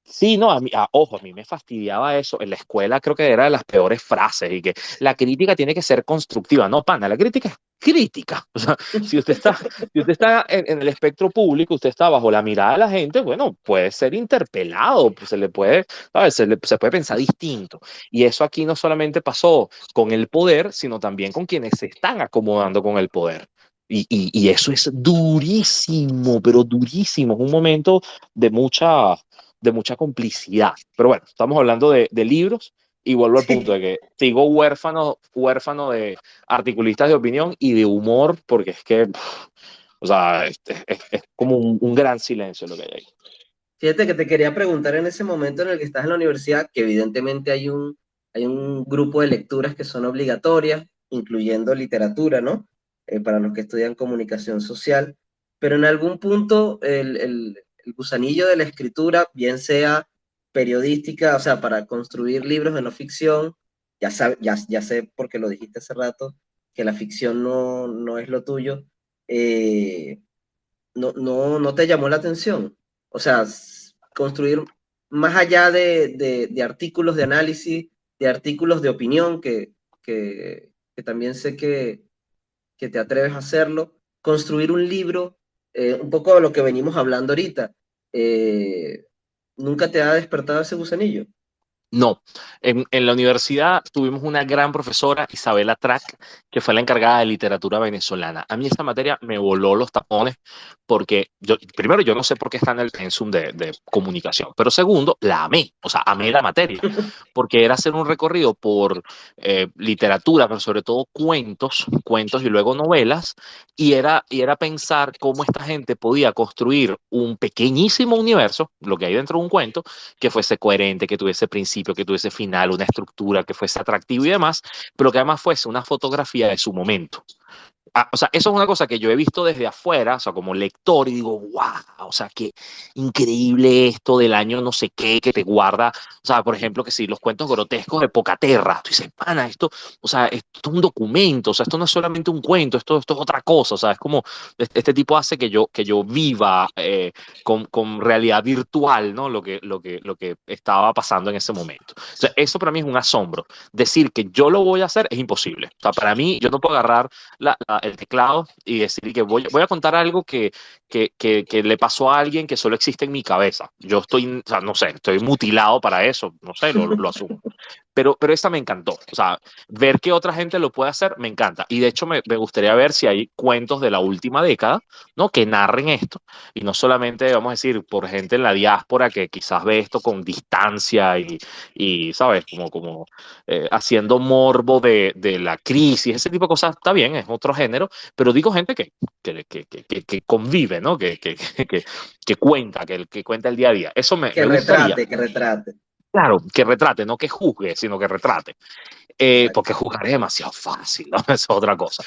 Sí, no, ojo, a mí me fastidiaba eso. En la escuela creo que era de las peores frases y que la crítica tiene que ser constructiva. No, pana, la crítica es crítica. O sea, si usted está en el espectro público, usted está bajo la mirada de la gente, bueno, puede ser interpelado, pues se le puede, ¿sabes? Se puede pensar distinto. Y eso aquí no solamente pasó con el poder, sino también con quienes se están acomodando con el poder. Y eso es durísimo, pero durísimo. Es un momento de mucha complicidad. Pero bueno, estamos hablando de libros y vuelvo al punto de que sigo huérfano de articulistas de opinión y de humor porque es que, o sea, es como un gran silencio lo que hay ahí. Fíjate que te quería preguntar en ese momento en el que estás en la universidad, que evidentemente hay un grupo de lecturas que son obligatorias, incluyendo literatura, ¿no? Para los que estudian comunicación social, pero en algún punto el gusanillo de la escritura, bien sea periodística, o sea, para construir libros de no ficción, ya sé porque lo dijiste hace rato, que la ficción no es lo tuyo, eh, no te llamó la atención. O sea, construir más allá de artículos de análisis, de artículos de opinión, que también sé que te atreves a hacerlo, construir un libro, un poco de lo que venimos hablando ahorita. Eh, ¿Nunca te ha despertado ese gusanillo? No, en la universidad tuvimos una gran profesora, Isabela Track, que fue la encargada de literatura venezolana. A mí esa materia me voló los tapones porque, primero, yo no sé por qué está en el pensum de comunicación, pero segundo, la amé, o sea, amé la materia, porque era hacer un recorrido por literatura, pero sobre todo cuentos y luego novelas, y era pensar cómo esta gente podía construir un pequeñísimo universo, lo que hay dentro de un cuento, que fuese coherente, que tuviese principio, que tuviese final, una estructura, que fuese atractivo y demás, pero que además fuese una fotografía de su momento. O sea, eso es una cosa que yo he visto desde afuera, o sea, como lector, y digo, wow, o sea, qué increíble esto del año no sé qué, que te guarda, o sea, por ejemplo, que si los cuentos grotescos de Pocaterra, tú dices, pana, esto, o sea, esto es un documento, o sea, esto no es solamente un cuento, esto es otra cosa, o sea, es como, este tipo hace que yo viva con realidad virtual, ¿no? Lo que estaba pasando en ese momento. O sea, eso para mí es un asombro. Decir que yo lo voy a hacer es imposible. O sea, para mí, yo no puedo agarrar el teclado y decir que voy a contar algo que le pasó a alguien que solo existe en mi cabeza. Yo estoy, o sea, no sé, estoy mutilado para eso, no sé, lo asumo. Pero esta me encantó. O sea, ver que otra gente lo puede hacer, me encanta. Y de hecho, me gustaría ver si hay cuentos de la última década, ¿no? Que narren esto. Y no solamente, vamos a decir, por gente en la diáspora que quizás ve esto con distancia y ¿sabes? Como haciendo morbo de la crisis. Ese tipo de cosas está bien, es otro género. Pero digo gente que convive, ¿no? Que cuenta, que cuenta el día a día. Eso me gustaría. Que retrate. Claro, que retrate, no que juzgue, sino que retrate. Porque Exacto. juzgar es demasiado fácil, ¿no? Eso es otra cosa.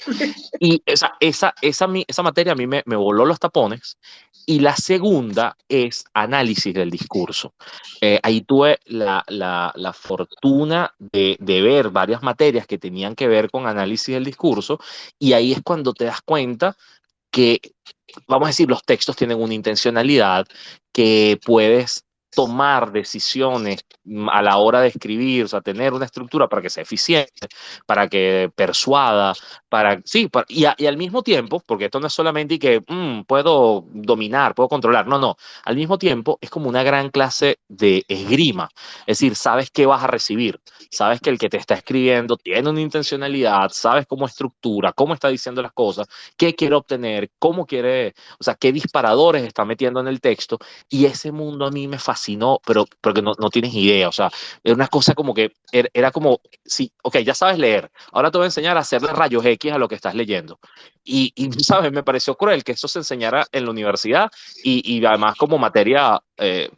Y esa materia a mí me voló los tapones. Y la segunda es análisis del discurso. Ahí tuve la fortuna de ver varias materias que tenían que ver con análisis del discurso. Y ahí es cuando te das cuenta que, vamos a decir, los textos tienen una intencionalidad, que puedes tomar decisiones a la hora de escribir, o sea, tener una estructura para que sea eficiente, para que persuada, sí, y al mismo tiempo, porque esto no es solamente que puedo dominar, puedo controlar, no, no, al mismo tiempo es como una gran clase de esgrima, es decir, sabes qué vas a recibir, sabes que el que te está escribiendo tiene una intencionalidad, sabes cómo estructura, cómo está diciendo las cosas, qué quiere obtener, cómo quiere, o sea, qué disparadores está metiendo en el texto. Y ese mundo a mí me fascinó, pero porque no tienes idea. O sea, era una cosa como que era como, sí, ok, ya sabes leer, ahora te voy a enseñar a hacerle rayos X a lo que estás leyendo. Y ¿sabes? Me pareció cruel que eso se enseñara en la universidad y además como materia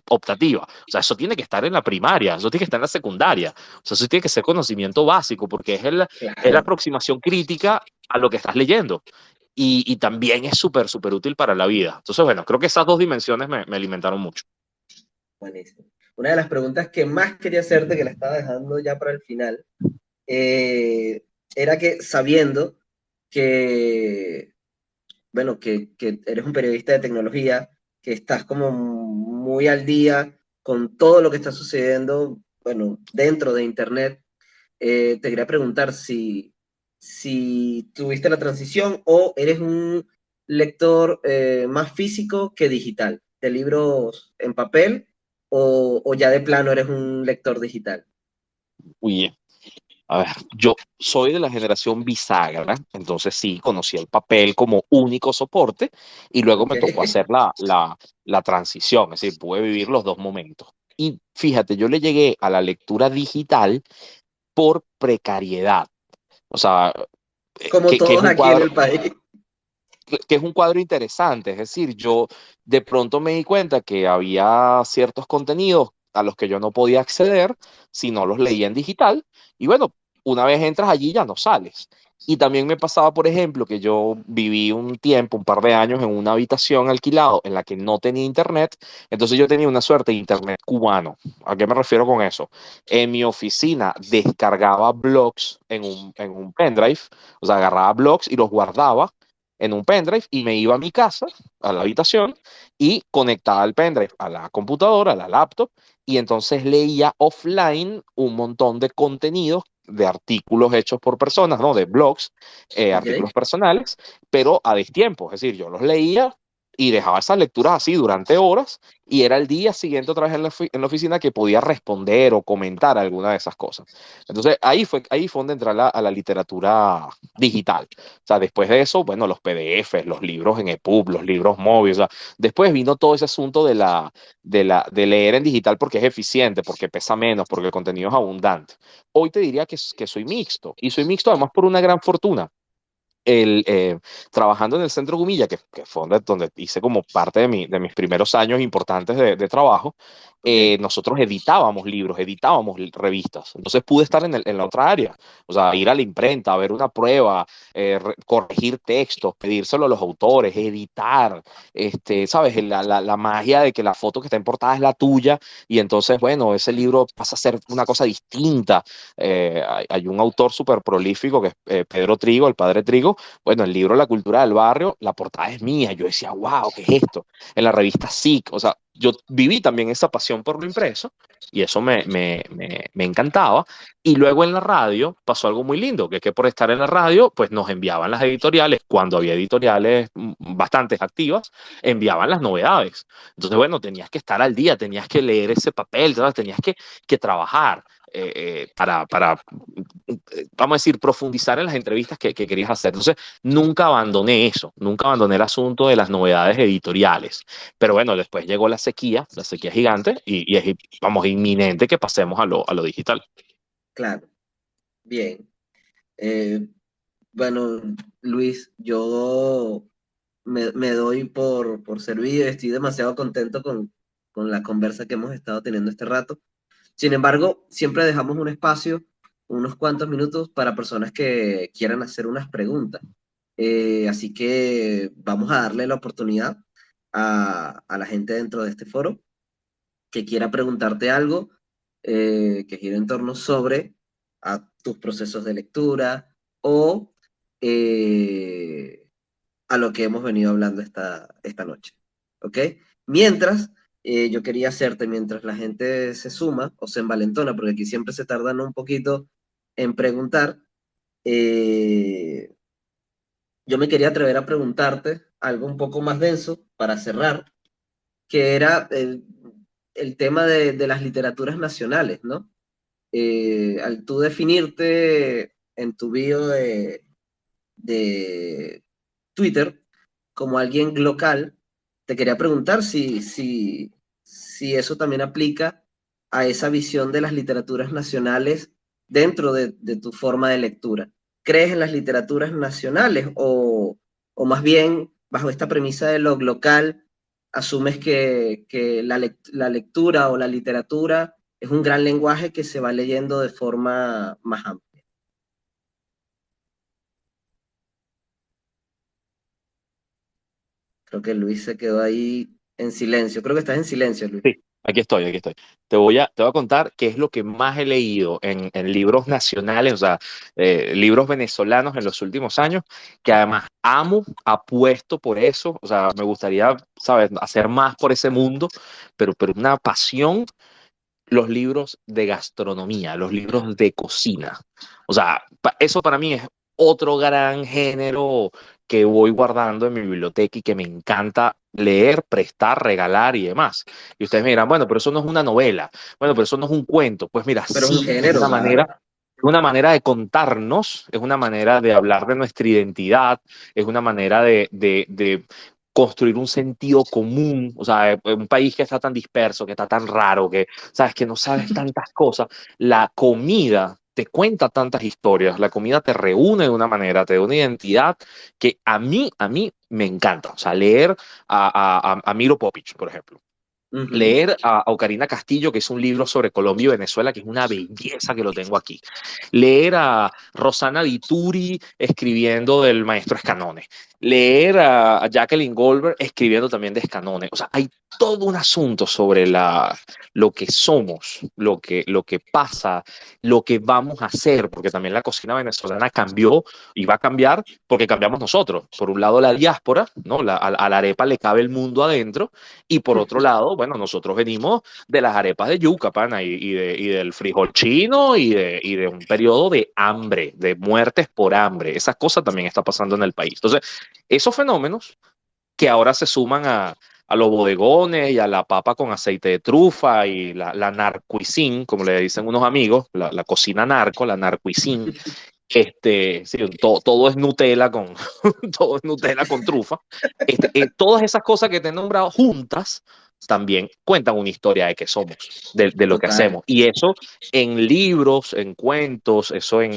optativa. O sea, eso tiene que estar en la primaria, eso tiene que estar en la secundaria. O sea, eso tiene que ser conocimiento básico porque es la Claro, aproximación crítica a lo que estás leyendo y también es súper, súper útil para la vida. Entonces, bueno, creo que esas dos dimensiones me alimentaron mucho. buenísimo. Una de las preguntas que más quería hacerte, que la estaba dejando ya para el final, era que sabiendo que, bueno, que eres un periodista de tecnología, que estás como muy al día con todo lo que está sucediendo, bueno, dentro de Internet, te quería preguntar si tuviste la transición o eres un lector más físico que digital, de libros en papel o ya de plano eres un lector digital. Uy, a ver, yo soy de la generación bisagra, entonces sí, conocí el papel como único soporte y luego Ok. me tocó hacer la transición, es decir, pude vivir los dos momentos. Y fíjate, yo le llegué a la lectura digital por precariedad, o sea, Como que es todos un aquí en cuadro, el país. que es un cuadro interesante, es decir, yo de pronto me di cuenta que había ciertos contenidos a los que yo no podía acceder si no los leía en digital, y bueno, una vez entras allí ya no sales. Y también me pasaba, por ejemplo, que yo viví un tiempo, un par de años en una habitación alquilado en la que no tenía internet, entonces yo tenía una suerte de internet cubano. ¿A qué me refiero con eso? En mi oficina descargaba blogs en un pendrive, o sea, agarraba blogs y los guardaba en un pendrive y me iba a mi casa, a la habitación, y conectaba el pendrive a la computadora, a la laptop, y entonces leía offline un montón de contenidos de artículos hechos por personas, ¿no? De blogs, Ok. artículos personales, pero a destiempo, es decir, yo los leía y dejaba esas lecturas así durante horas y era el día siguiente otra vez en la oficina que podía responder o comentar alguna de esas cosas. Entonces ahí fue donde entré a la literatura digital. O sea, después de eso, bueno, los PDFs, los libros en EPUB, los libros móviles, o sea, después vino todo ese asunto de leer en digital porque es eficiente, porque pesa menos, porque el contenido es abundante. Hoy te diría que soy mixto y soy mixto además por una gran fortuna trabajando en el Centro Gumilla, que fue donde hice como parte de mis primeros años importantes de trabajo, ¿ok? nosotros editábamos libros, editábamos revistas. Entonces pude estar en la otra área, o sea, ir a la imprenta, ver una prueba, corregir textos, pedírselo a los autores, editar, ¿sabes? La magia de que la foto que está en portada es la tuya y entonces, bueno, ese libro pasa a ser una cosa distinta. Hay un autor súper prolífico que es Pedro Trigo, el padre Trigo. Bueno, el libro La cultura del barrio, la portada es mía. Yo decía, wow, ¿qué es esto? En la revista SIC, o sea, yo viví también esa pasión por lo impreso y eso me encantaba. Y luego en la radio pasó algo muy lindo, que es que por estar en la radio, pues nos enviaban las editoriales, cuando había editoriales bastante activas, enviaban las novedades. Entonces, bueno, tenías que estar al día, tenías que leer ese papel, ¿sabes? Tenías que trabajar para, vamos a decir, profundizar en las entrevistas que querías hacer. Entonces, nunca abandoné eso, nunca abandoné el asunto de las novedades editoriales. Pero bueno, después llegó la sequía gigante, y es, vamos, inminente que pasemos a lo digital. Claro, bien. Eh, bueno, Luis, yo me doy por servido y estoy demasiado contento con la conversa que hemos estado teniendo este rato. Sin embargo, siempre dejamos un espacio, unos cuantos minutos para personas que quieran hacer unas preguntas. Así que vamos a darle la oportunidad a la gente dentro de este foro que quiera preguntarte algo que gire en torno sobre a tus procesos de lectura o eh, a lo que hemos venido hablando esta noche. ¿Ok? Mientras, yo quería hacerte, mientras la gente se suma o se envalentona, porque aquí siempre se tardan un poquito en preguntar, eh, yo me quería atrever a preguntarte algo un poco más denso para cerrar, que era el tema de las literaturas nacionales, ¿no? Al tú definirte en tu bio de Twitter como alguien local, te quería preguntar si eso también aplica a esa visión de las literaturas nacionales dentro de tu forma de lectura. ¿Crees en las literaturas nacionales o más bien bajo esta premisa de lo local asumes que la lectura o la literatura es un gran lenguaje que se va leyendo de forma más amplia? Creo que Luis se quedó ahí en silencio. Creo que estás en silencio, Luis. Sí, aquí estoy, aquí estoy. Te voy a contar qué es lo que más he leído en libros nacionales, o sea, libros venezolanos en los últimos años, que además amo, apuesto por eso, o sea, me gustaría, ¿sabes?, hacer más por ese mundo, pero una pasión, los libros de gastronomía, los libros de cocina. O sea, eso para mí es otro gran género que voy guardando en mi biblioteca y que me encanta leer, prestar, regalar y demás. Y ustedes me dirán, bueno, pero eso no es una novela, bueno, pero eso no es un cuento. Pues mira, Pero es un sí, género, claro. es una manera de contarnos, es una manera de hablar de nuestra identidad, es una manera de construir un sentido común, o sea, un país que está tan disperso, que está tan raro, que sabes que no sabes tantas cosas, la comida te cuenta tantas historias, la comida te reúne de una manera, te da una identidad que a mí me encanta, o sea, leer a Miro Popic, por ejemplo. Ujú. Leer a Ocarina Castillo, que es un libro sobre Colombia y Venezuela, que es una belleza que lo tengo aquí. Leer a Rosana Dituri escribiendo del Maestro Escanone. Leer a Jacqueline Goldberg escribiendo también de Escanone. O sea, hay todo un asunto sobre lo que somos, lo que pasa, lo que vamos a hacer, porque también la cocina venezolana cambió y va a cambiar porque cambiamos nosotros. Por un lado, la diáspora, ¿no? A la arepa le cabe el mundo adentro y por otro lado, bueno, nosotros venimos de las arepas de yuca, pana, y del frijol chino y de un periodo de hambre, de muertes por hambre. Esas cosas también está pasando en el país. Entonces, esos fenómenos que ahora se suman a los bodegones y a la papa con aceite de trufa y la narcuisine, como le dicen unos amigos, la cocina narco, la narcuisine. Sí, todo es Nutella con, todo es Nutella con trufa. Todas esas cosas que te he nombrado juntas también cuentan una historia de qué somos, de lo que Total. hacemos. Y eso en libros, en cuentos, eso en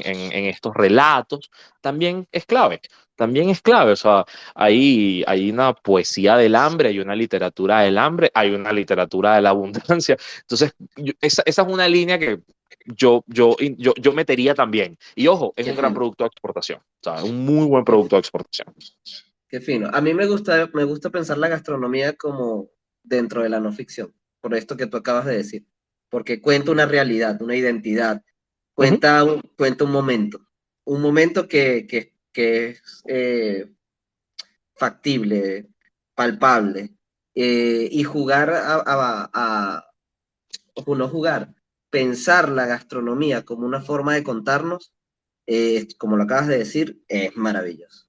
estos relatos, también es clave. También es clave. O sea, hay una poesía del hambre, hay una literatura del hambre, hay una literatura de la abundancia. Entonces, esa es una línea que yo metería también. Y ojo, es Qué un gran fino, producto de exportación. O sea, un muy buen qué, producto de exportación. qué fino. A mí me gusta pensar la gastronomía como dentro de la no ficción, por esto que tú acabas de decir, porque cuenta una realidad, una identidad, Ujú. cuenta un momento que es factible, palpable, y jugar o no jugar, pensar la gastronomía como una forma de contarnos, como lo acabas de decir, es maravilloso.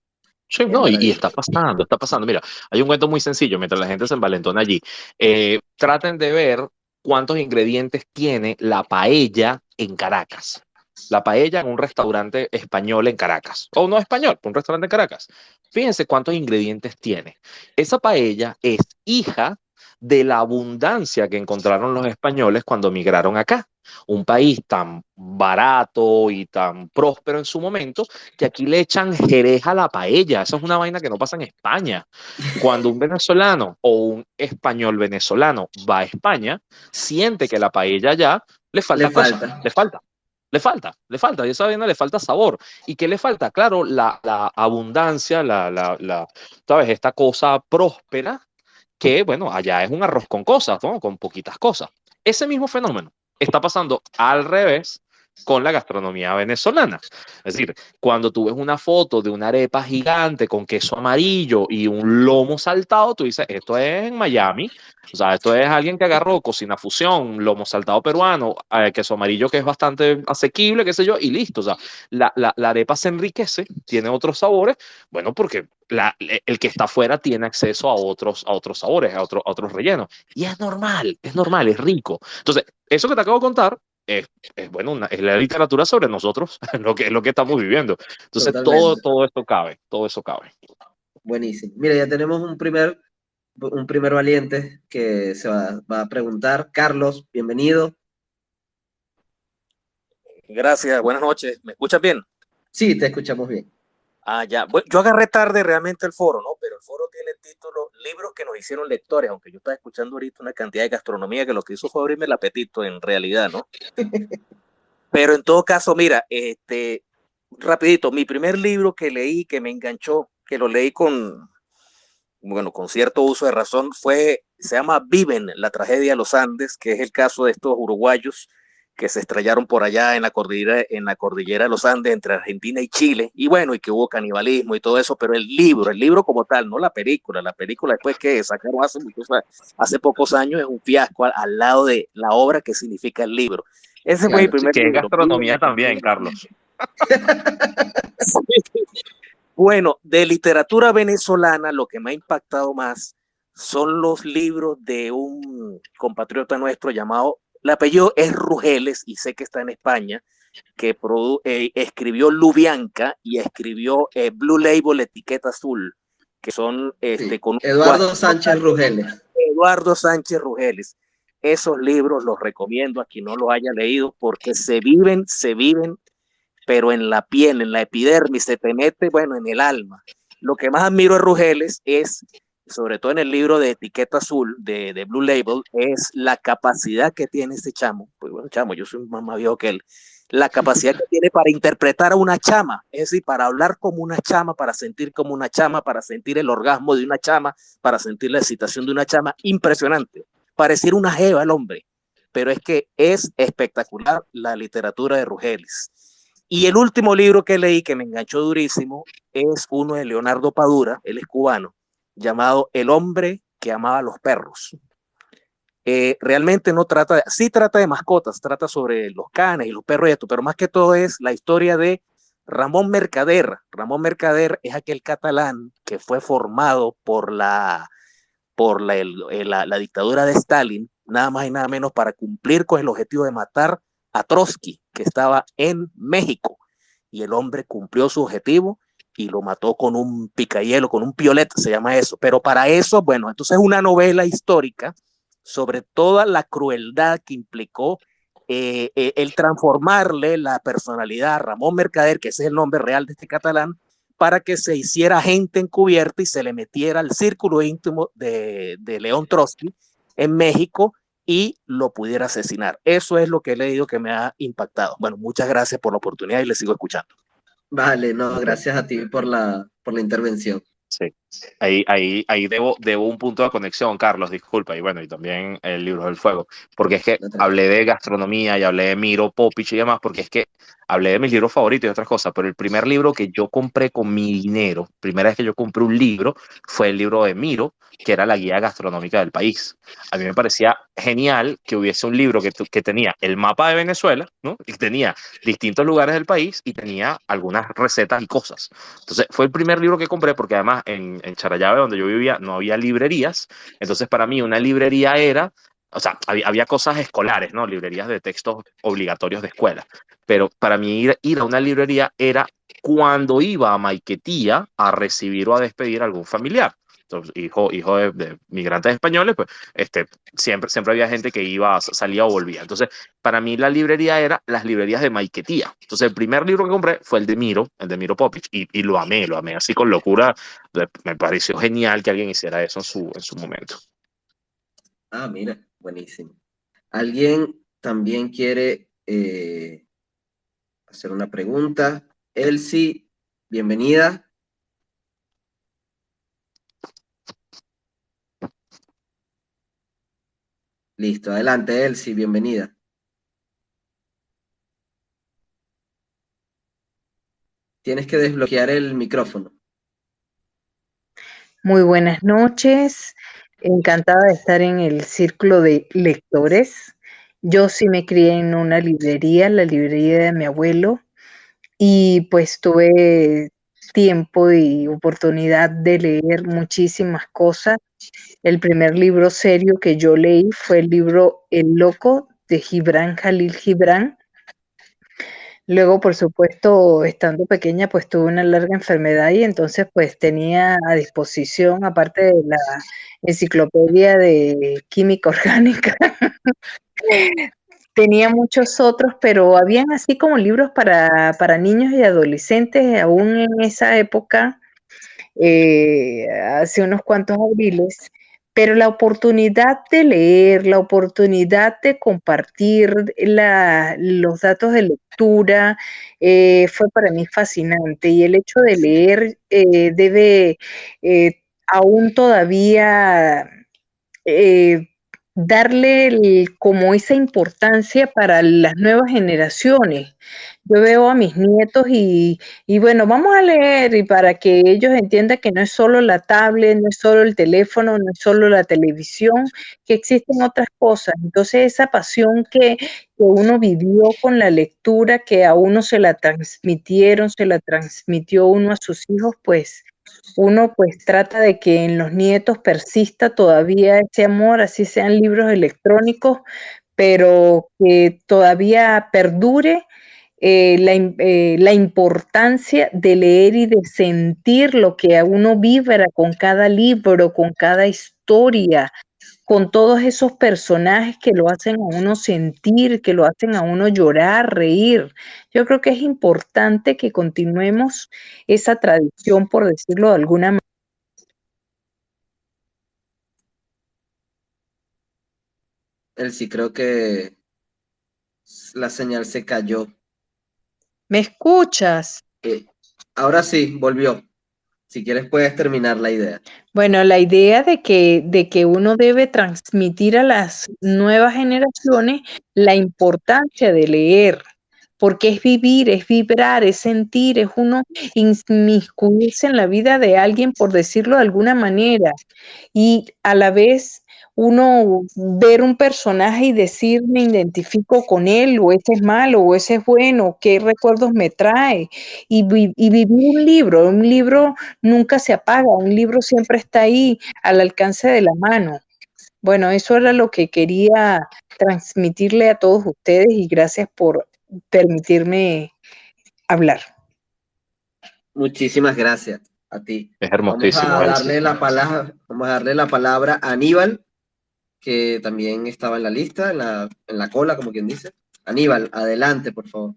Sí, Es no, y maravilloso. está pasando, está pasando. Mira, hay un cuento muy sencillo mientras la gente se envalentona allí. Traten de ver cuántos ingredientes tiene la paella en Caracas. La paella en un restaurante español en Caracas. O no español, un restaurante en Caracas. Fíjense cuántos ingredientes tiene. Esa paella es hija de la abundancia que encontraron los españoles cuando migraron acá. Un país tan barato y tan próspero en su momento que aquí le echan jerez a la paella. Eso es una vaina que no pasa en España. Cuando un venezolano o un español venezolano va a España, siente que la paella ya le Le falta cosa, falta. le falta, y esa vaina le falta sabor. ¿Y qué le falta? Claro, la abundancia, ¿sabes? Esta cosa próspera que, bueno, allá es un arroz con cosas, ¿no? Con poquitas cosas. Ese mismo fenómeno está pasando al revés con la gastronomía venezolana. Es decir, cuando tú ves una foto de una arepa gigante con queso amarillo y un lomo saltado, tú dices, esto es en Miami. O sea, esto es alguien que agarró cocina fusión, lomo saltado peruano, queso amarillo que es bastante asequible, qué sé yo, y listo. O sea, la arepa se enriquece, tiene otros sabores, bueno, porque el que está afuera tiene acceso a otros sabores, a otros rellenos. Y es normal, es rico. Entonces, eso que te acabo de contar bueno, es la literatura sobre nosotros, lo que estamos viviendo. Entonces, todo, Totalmente. todo esto cabe, todo eso cabe. Buenísimo. Mira, ya tenemos un primer valiente que va a preguntar. Carlos, bienvenido. Gracias, buenas noches. ¿Me escuchas bien? Sí, te escuchamos bien. Ah, ya. Bueno, yo agarré tarde realmente el foro, ¿no? Pero el foro tiene el título Libros que nos hicieron lectores, aunque yo estaba escuchando ahorita una cantidad de gastronomía que lo que hizo fue abrirme el apetito en realidad, ¿no? Pero en todo caso, mira, rapidito, mi primer libro que leí, que me enganchó, que lo leí bueno, con cierto uso de razón, se llama Viven, la tragedia de los Andes, que es el caso de estos uruguayos que se estrellaron por allá en la cordillera de los Andes entre Argentina y Chile, y bueno, y que hubo canibalismo y todo eso, pero el libro como tal, no la película después que sacaron hace pocos años es un fiasco al lado de la obra que significa el libro. Ese fue mi Claro. Sí, primer que es libro, Viven, la gastronomía tragedia también, de los Andes. Carlos. Bueno, de literatura venezolana, lo que me ha impactado más son los libros de un compatriota nuestro llamado, el apellido es Rugeles y sé que está en España, que escribió Lubianca y escribió Blue Label, Etiqueta Azul, que son Sí. con un Eduardo Sánchez cuatriotario, Rugeles. Eduardo Sánchez Rugeles. Esos libros los recomiendo a quien no los haya leído porque se viven pero en la piel, en la epidermis, se te mete, bueno, en el alma. Lo que más admiro de Rugeles es, sobre todo en el libro de Etiqueta Azul de Blue Label, es la capacidad que tiene ese chamo, pues bueno, chamo, yo soy más viejo que él, la capacidad que tiene para interpretar a una chama, es decir, para hablar como una chama, para sentir como una chama, para sentir el orgasmo de una chama, para sentir la excitación de una chama, impresionante. Pareciera una jeva el hombre, pero es que es espectacular la literatura de Rugeles. Y el último libro que leí que me enganchó durísimo es uno de Leonardo Padura, él es cubano, llamado El hombre que amaba a los perros. Realmente no trata sí trata de mascotas, trata sobre los canes y los perros y esto, pero más que todo es la historia de Ramón Mercader. Ramón Mercader es aquel catalán que fue formado por la dictadura de Stalin, nada más y nada menos para cumplir con el objetivo de matar a Trotsky, que estaba en México. Y el hombre cumplió su objetivo y lo mató con un picayelo, con un piolet, se llama eso. Pero para eso, bueno, entonces es una novela histórica sobre toda la crueldad que implicó el transformarle la personalidad a Ramón Mercader, que ese es el nombre real de este catalán, para que se hiciera gente encubierta y se le metiera al círculo íntimo de León Trotsky en México y lo pudiera asesinar. Eso es lo que he leído que me ha impactado. Bueno, muchas gracias por la oportunidad y le sigo escuchando. Vale, no, gracias a ti por la intervención. Sí, ahí debo un punto de conexión, Carlos, disculpa, y bueno, y también el Libro del Fuego, porque es que hablé de gastronomía y hablé de Miro Popich y demás, porque es que hablé de mis libros favoritos y otras cosas, pero el primer libro que yo compré con mi dinero, primera vez que yo compré un libro, fue el libro de Miro, que era la guía gastronómica del país. A mí me parecía genial que hubiese un libro que tenía el mapa de Venezuela, ¿no? Y tenía distintos lugares del país y tenía algunas recetas y cosas. Entonces fue el primer libro que compré porque además en Charallave, donde yo vivía, no había librerías. Entonces para mí una librería era, o sea, había cosas escolares, ¿no? Librerías de textos obligatorios de escuela. Pero para mí ir a una librería era cuando iba a Maiquetía a recibir o a despedir a algún familiar. Entonces, hijo de migrantes españoles, pues siempre había gente que iba, salía o volvía. Entonces, para mí la librería era las librerías de Maiquetía. Entonces, el primer libro que compré fue el de Miro Popich, y lo amé así con locura. Me pareció genial que alguien hiciera eso en su momento. Ah, mira, buenísimo. ¿Alguien también quiere hacer una pregunta? Elsie, bienvenida. Listo, adelante, Elsie, bienvenida. Tienes que desbloquear el micrófono. Muy buenas noches, encantada de estar en el círculo de lectores. Yo sí me crié en una librería, la librería de mi abuelo, y pues tuve tiempo y oportunidad de leer muchísimas cosas. El primer libro serio que yo leí fue el libro El Loco de Gibran Khalil Gibran. Luego, por supuesto, estando pequeña, pues tuve una larga enfermedad y entonces pues tenía a disposición, aparte de la enciclopedia de química orgánica, tenía muchos otros, pero habían así como libros para niños y adolescentes, aún en esa época, hace unos cuantos abriles, pero la oportunidad de leer, la oportunidad de compartir los datos de lectura fue para mí fascinante, y el hecho de leer debe aún todavía darle como esa importancia para las nuevas generaciones. Yo veo a mis nietos y bueno, vamos a leer, y para que ellos entiendan que no es solo la tablet, no es solo el teléfono, no es solo la televisión, que existen otras cosas. Entonces esa pasión que uno vivió con la lectura, que a uno se la transmitieron, se la transmitió uno a sus hijos, pues uno pues trata de que en los nietos persista todavía ese amor, así sean libros electrónicos, pero que todavía perdure la importancia de leer y de sentir lo que a uno vibra con cada libro, con cada historia, con todos esos personajes que lo hacen a uno sentir, que lo hacen a uno llorar, reír. Yo creo que es importante que continuemos esa tradición, por decirlo de alguna manera. Elsie, creo que la señal se cayó. ¿Me escuchas? Ahora sí, volvió. Si quieres puedes terminar la idea. Bueno, la idea de que uno debe transmitir a las nuevas generaciones la importancia de leer, porque es vivir, es vibrar, es sentir, es uno inmiscuirse en la vida de alguien, por decirlo de alguna manera, y a la vez uno ver un personaje y decir, me identifico con él, o ese es malo, o ese es bueno, qué recuerdos me trae. Y vivir un libro nunca se apaga, un libro siempre está ahí al alcance de la mano. Bueno, eso era lo que quería transmitirle a todos ustedes y gracias por permitirme hablar. Muchísimas gracias a ti. Es Vamos hermosísimo a eso. vamos a darle la palabra a Aníbal, que también estaba en la lista, en la cola, como quien dice. Aníbal, adelante, por favor.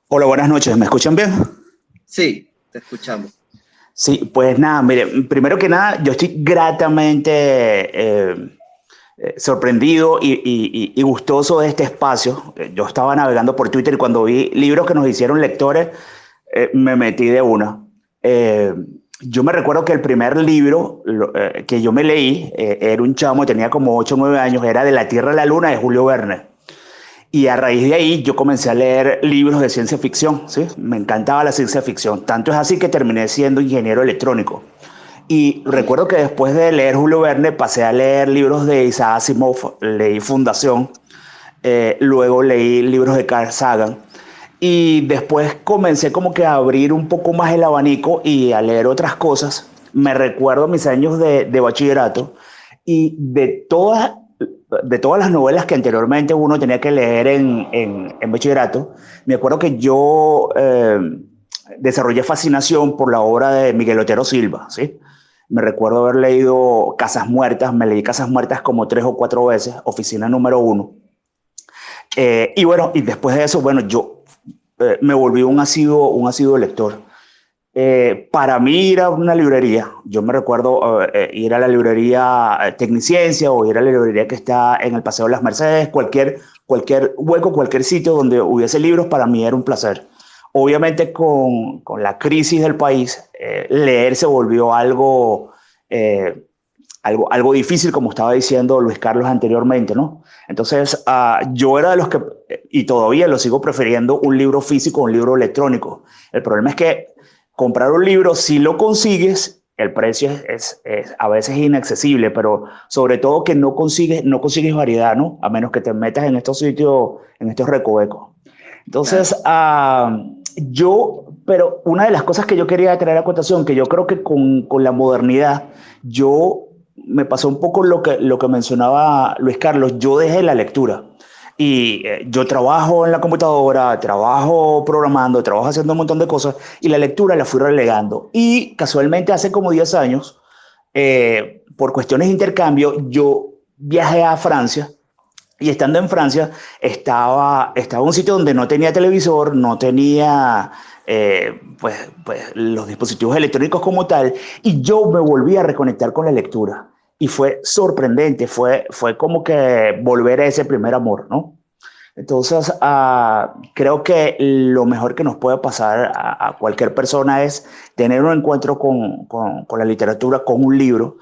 Hola, buenas noches. ¿Me escuchan bien? Sí, te escuchamos. Sí, pues nada, mire, primero que nada, yo estoy gratamente sorprendido y gustoso de este espacio. Yo estaba navegando por Twitter y cuando vi libros que nos hicieron lectores, me metí de una. Yo me recuerdo que el primer libro que yo me leí, era un chamo, tenía como 8 o 9 años, era De la Tierra a la Luna de Julio Verne. Y a raíz de ahí yo comencé a leer libros de ciencia ficción, ¿sí? Me encantaba la ciencia ficción. Tanto es así que terminé siendo ingeniero electrónico. Y recuerdo que después de leer Julio Verne pasé a leer libros de Isaac Asimov, leí Fundación, luego leí libros de Carl Sagan. Y después comencé como que a abrir un poco más el abanico y a leer otras cosas. Me recuerdo mis años de bachillerato y de todas las novelas que anteriormente uno tenía que leer en bachillerato, me acuerdo que yo desarrollé fascinación por la obra de Miguel Otero Silva, ¿sí? Me recuerdo haber leído Casas Muertas, me leí Casas Muertas como 3 o 4 veces, Oficina número 1. Y bueno, y después de eso, bueno, yo me volví un asiduo lector. Para mí ir a una librería, yo me recuerdo ir a la librería Tecniciencia o ir a la librería que está en el Paseo de las Mercedes, cualquier hueco, cualquier sitio donde hubiese libros, para mí era un placer. Obviamente con la crisis del país, leer se volvió algo difícil, como estaba diciendo Luis Carlos anteriormente, ¿no? Entonces, yo era de los que, y todavía lo sigo prefiriendo, un libro físico a un libro electrónico. El problema es que comprar un libro, si lo consigues, el precio es a veces inaccesible, pero sobre todo que no consigues variedad, ¿no? A menos que te metas en estos sitios, en estos recovecos. Entonces, pero una de las cosas que yo quería traer a cuentación, que yo creo que con la modernidad, me pasó un poco lo que mencionaba Luis Carlos, yo dejé la lectura. Y yo trabajo en la computadora, trabajo programando, trabajo haciendo un montón de cosas y la lectura la fui relegando. Y casualmente hace como 10 años, por cuestiones de intercambio, yo viajé a Francia y estando en Francia estaba en un sitio donde no tenía televisor, no tenía pues los dispositivos electrónicos como tal y yo me volví a reconectar con la lectura. Y fue sorprendente, fue como que volver a ese primer amor, ¿no? Entonces, creo que lo mejor que nos puede pasar a cualquier persona es tener un encuentro con la literatura, con un libro.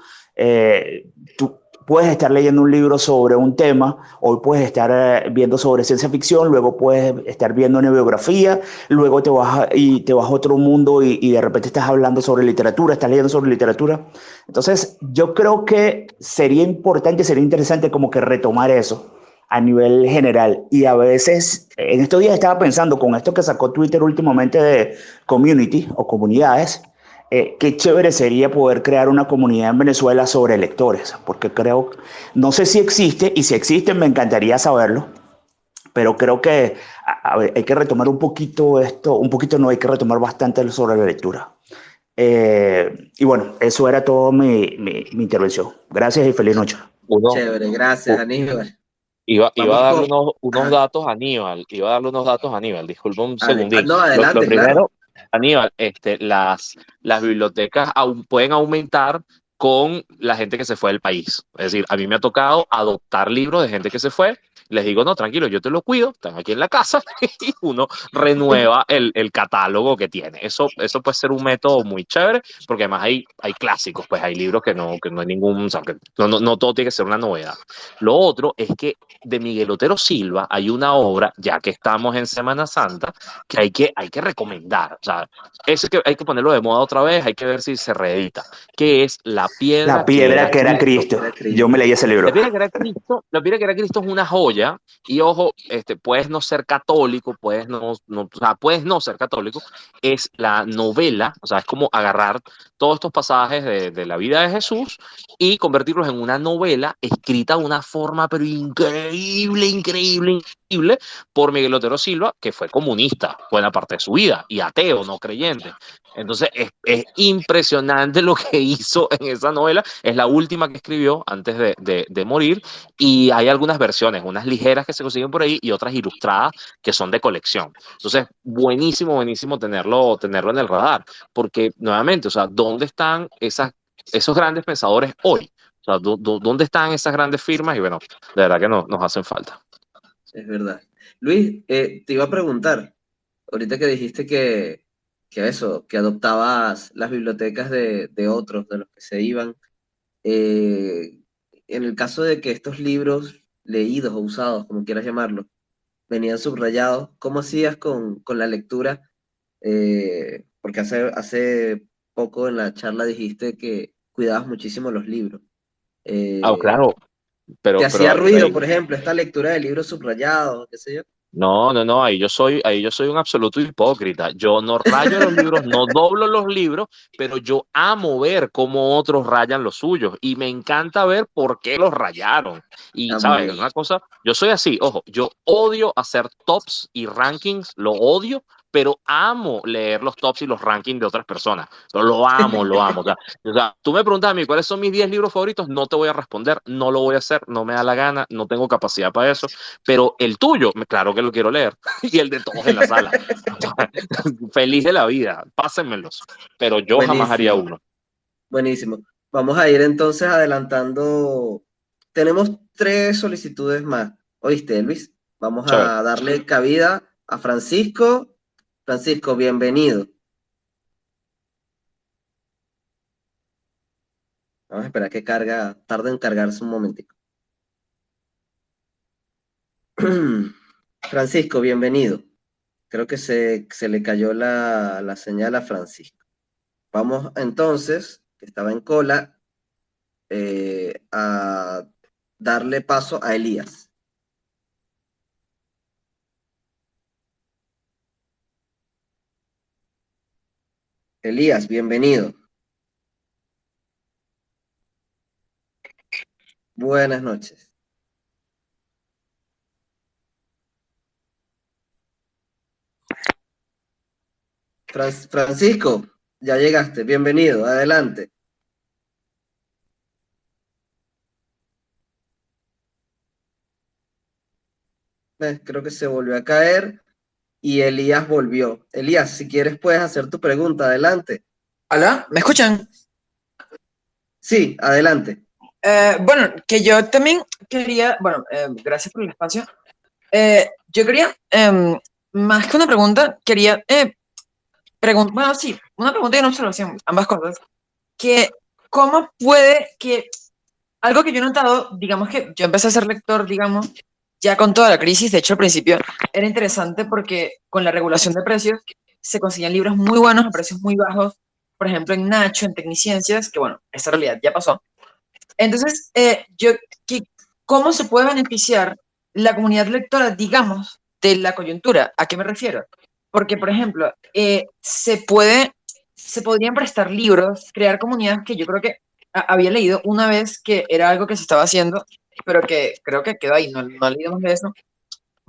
Tú puedes estar leyendo un libro sobre un tema, hoy puedes estar viendo sobre ciencia ficción, luego puedes estar viendo una biografía, luego te vas a otro mundo y de repente estás hablando sobre literatura, estás leyendo sobre literatura. Entonces, yo creo que sería importante, sería interesante como que retomar eso a nivel general. Y a veces, en estos días estaba pensando con esto que sacó Twitter últimamente de community o comunidades, qué chévere sería poder crear una comunidad en Venezuela sobre lectores, porque creo, no sé si existe, y si existe me encantaría saberlo, pero creo que hay que retomar un poquito esto, un poquito no, hay que retomar bastante sobre la lectura. Y bueno, eso era todo mi intervención. Gracias y feliz noche. Chévere, gracias, Aníbal. Iba a darle unos datos a Aníbal. Iba a darle unos datos a Aníbal. Disculpa un segundín. No, adelante, Lo primero, claro. Aníbal, las bibliotecas pueden aumentar con la gente que se fue del país. Es decir, a mí me ha tocado adoptar libros de gente que se fue. Les digo, no, tranquilo, yo te lo cuido, están aquí en la casa y uno renueva el catálogo que tiene. Eso puede ser un método muy chévere, porque además hay clásicos, pues hay libros que no hay ningún, o sea, que no todo tiene que ser una novedad. Lo otro es que de Miguel Otero Silva hay una obra, ya que estamos en Semana Santa, que hay que recomendar. O sea, eso que hay que ponerlo de moda otra vez, hay que ver si se reedita, que es La La piedra, La piedra que era Cristo. Cristo. Yo me leí ese libro. La piedra que era Cristo es una joya. Y ojo, puedes no ser católico, o sea, puedes no ser católico. Es la novela, o sea, es como agarrar todos estos pasajes de la vida de Jesús y convertirlos en una novela escrita de una forma, pero increíble, increíble, increíble, por Miguel Otero Silva, que fue comunista buena parte de su vida y ateo, no creyente. Entonces es impresionante lo que hizo en esa novela. Es la última que escribió antes de morir, y hay algunas versiones, unas ligeras que se consiguen por ahí y otras ilustradas que son de colección. Entonces, buenísimo, buenísimo tenerlo en el radar, porque nuevamente, o sea, ¿dónde están esos grandes pensadores hoy? O sea, ¿dónde están esas grandes firmas? Y bueno, de verdad que nos hacen falta. Es verdad. Luis, te iba a preguntar, ahorita que dijiste que adoptabas las bibliotecas de otros, de los que se iban, eh, en el caso de que estos libros leídos o usados, como quieras llamarlos, venían subrayados, ¿cómo hacías con la lectura? Porque hace poco en la charla dijiste que cuidabas muchísimo los libros. Ah, Eh, claro, ¿Te hacía ruido, ahí, por ejemplo, esta lectura de libros subrayados, qué sé yo? no, ahí yo soy un absoluto hipócrita. Yo no rayo los libros, no doblo los libros, pero yo amo ver cómo otros rayan los suyos y me encanta ver por qué los rayaron. Y, Ah, muy ¿sabes? bien. Una cosa, yo soy así, ojo, yo odio hacer tops y rankings, lo odio, pero amo leer los tops y los rankings de otras personas. Pero lo amo, lo amo. O sea, tú me preguntas a mí cuáles son mis 10 libros favoritos, no te voy a responder, no lo voy a hacer, no me da la gana, no tengo capacidad para eso. Pero el tuyo, claro que lo quiero leer. Y el de todos en la sala. Feliz de la vida, pásenmelos. Pero yo jamás haría Buenísimo, uno. buenísimo. Vamos a ir entonces adelantando. Tenemos 3 solicitudes más. ¿Oíste, Elvis? Vamos Chévere. a darle cabida a Francisco. Francisco, bienvenido. Vamos a esperar que tarde en cargarse un momentico. Francisco, bienvenido. Creo que se le cayó la señal a Francisco. Vamos entonces, que estaba en cola, a darle paso a Elías. Elías, bienvenido. Buenas noches. Francisco, ya llegaste, bienvenido, adelante. Creo que se volvió a caer y Elías volvió. Elías, si quieres puedes hacer tu pregunta, adelante. Hola, ¿me escuchan? Sí, adelante. Bueno, que yo también quería, bueno, gracias por el espacio. Yo quería, más que una pregunta, quería bueno, sí, una pregunta y una observación, ambas cosas. Que, ¿cómo puede que, algo que yo he notado, digamos que yo empecé a ser lector, digamos, ya con toda la crisis, de hecho al principio era interesante porque con la regulación de precios se conseguían libros muy buenos a precios muy bajos, por ejemplo en Nacho, en Tecniciencias, que bueno, esta realidad ya pasó. Entonces, ¿cómo se puede beneficiar la comunidad lectora, digamos, de la coyuntura? ¿A qué me refiero? Porque, por ejemplo, se podrían prestar libros, crear comunidades que yo creo que había leído una vez que era algo que se estaba haciendo, pero que creo que quedó ahí, no leí más de eso,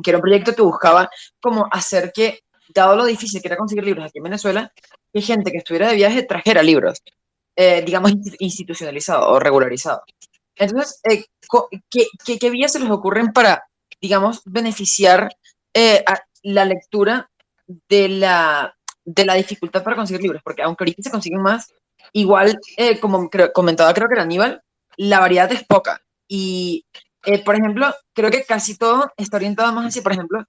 que era un proyecto que buscaba como hacer que, dado lo difícil que era conseguir libros aquí en Venezuela, que gente que estuviera de viaje trajera libros, digamos, institucionalizados o regularizados. Entonces, ¿qué vías se les ocurren para, digamos, beneficiar a la lectura de la dificultad para conseguir libros? Porque aunque ahorita se consiguen más, igual, como comentaba, creo que era Aníbal, la variedad es poca. Y, por ejemplo, creo que casi todo está orientado más hacia, por ejemplo,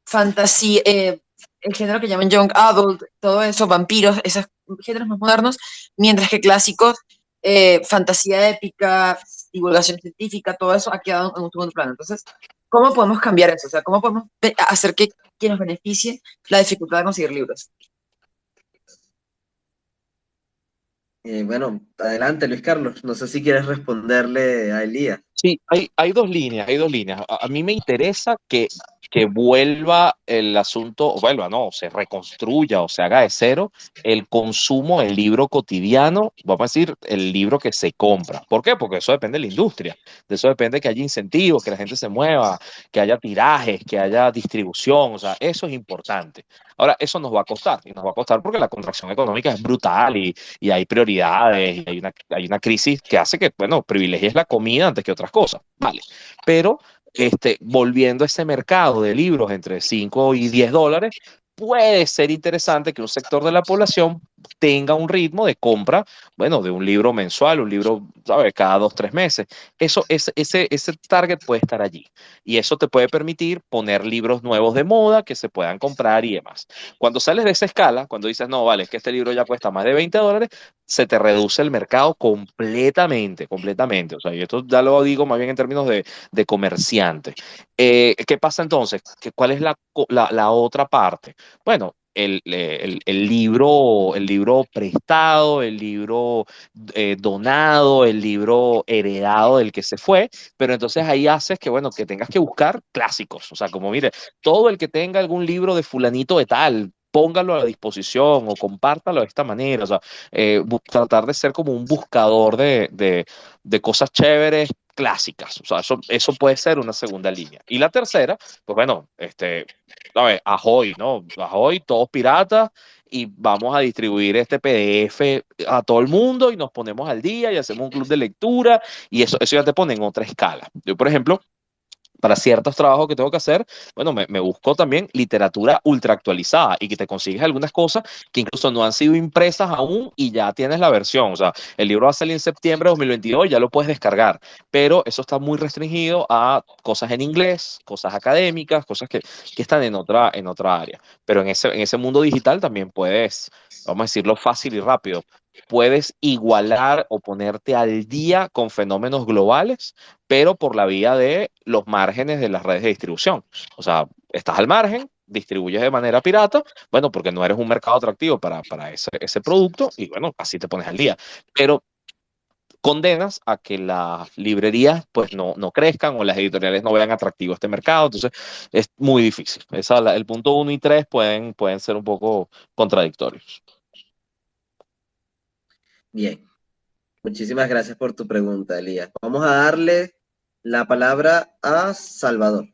fantasía, el género que llaman young adult, todo eso, vampiros, esos géneros más modernos, mientras que clásicos, fantasía épica, divulgación científica, todo eso ha quedado en un segundo plano. Entonces, ¿cómo podemos cambiar eso? O sea, ¿cómo podemos hacer que nos beneficie la dificultad de conseguir libros? Bueno, adelante, Luis Carlos. No sé si quieres responderle a Elías. Sí, hay dos líneas, hay dos líneas. A mí me interesa que vuelva el asunto, o vuelva, no, se reconstruya o se haga de cero el consumo del libro cotidiano, vamos a decir, el libro que se compra. ¿Por qué? Porque eso depende de la industria, de eso depende que haya incentivos, que la gente se mueva, que haya tirajes, que haya distribución, o sea, eso es importante. Ahora, eso nos va a costar, y nos va a costar porque la contracción económica es brutal y hay prioridades, y hay una crisis que hace que, bueno, privilegies la comida antes que otras cosas, vale. Pero volviendo a ese mercado de libros entre 5 y 10 dólares, puede ser interesante que un sector de la población tenga un ritmo de compra, bueno, de un libro mensual, un libro, ¿sabes?, cada 2, 3 meses. Ese target puede estar allí. Y eso te puede permitir poner libros nuevos de moda que se puedan comprar y demás. Cuando sales de esa escala, cuando dices, no, vale, es que este libro ya cuesta más de 20 dólares, se te reduce el mercado completamente, completamente. O sea, y esto ya lo digo más bien en términos de comerciante. ¿Qué pasa entonces? ¿Cuál es la otra parte? Bueno, el libro prestado, el libro donado, el libro heredado del que se fue, pero entonces ahí haces que, bueno, que tengas que buscar clásicos. O sea, como mire, todo el que tenga algún libro de fulanito de tal, póngalo a la disposición o compártalo de esta manera. O sea, tratar de ser como un buscador de cosas chéveres clásicas. O sea, eso puede ser una segunda línea. Y la tercera, pues bueno, ¿sabes? Ahoy, ¿no? Ahoy, todos piratas, y vamos a distribuir este PDF a todo el mundo y nos ponemos al día y hacemos un club de lectura y eso ya te pone en otra escala. Yo, por ejemplo, para ciertos trabajos que tengo que hacer, bueno, me busco también literatura ultra actualizada y que te consigues algunas cosas que incluso no han sido impresas aún y ya tienes la versión. O sea, el libro va a salir en septiembre de 2022, ya lo puedes descargar, pero eso está muy restringido a cosas en inglés, cosas académicas, cosas que están en otra área. Pero en ese mundo digital también puedes, vamos a decirlo fácil y rápido, puedes igualar o ponerte al día con fenómenos globales, pero por la vía de los márgenes de las redes de distribución. O sea, estás al margen, distribuyes de manera pirata, bueno, porque no eres un mercado atractivo para ese producto y bueno, así te pones al día. Pero condenas a que las librerías pues no crezcan o las editoriales no vean atractivo este mercado, entonces es muy difícil. El punto 1 y 3 pueden ser un poco contradictorios. Bien, muchísimas gracias por tu pregunta, Elías. Vamos a darle la palabra a Salvador.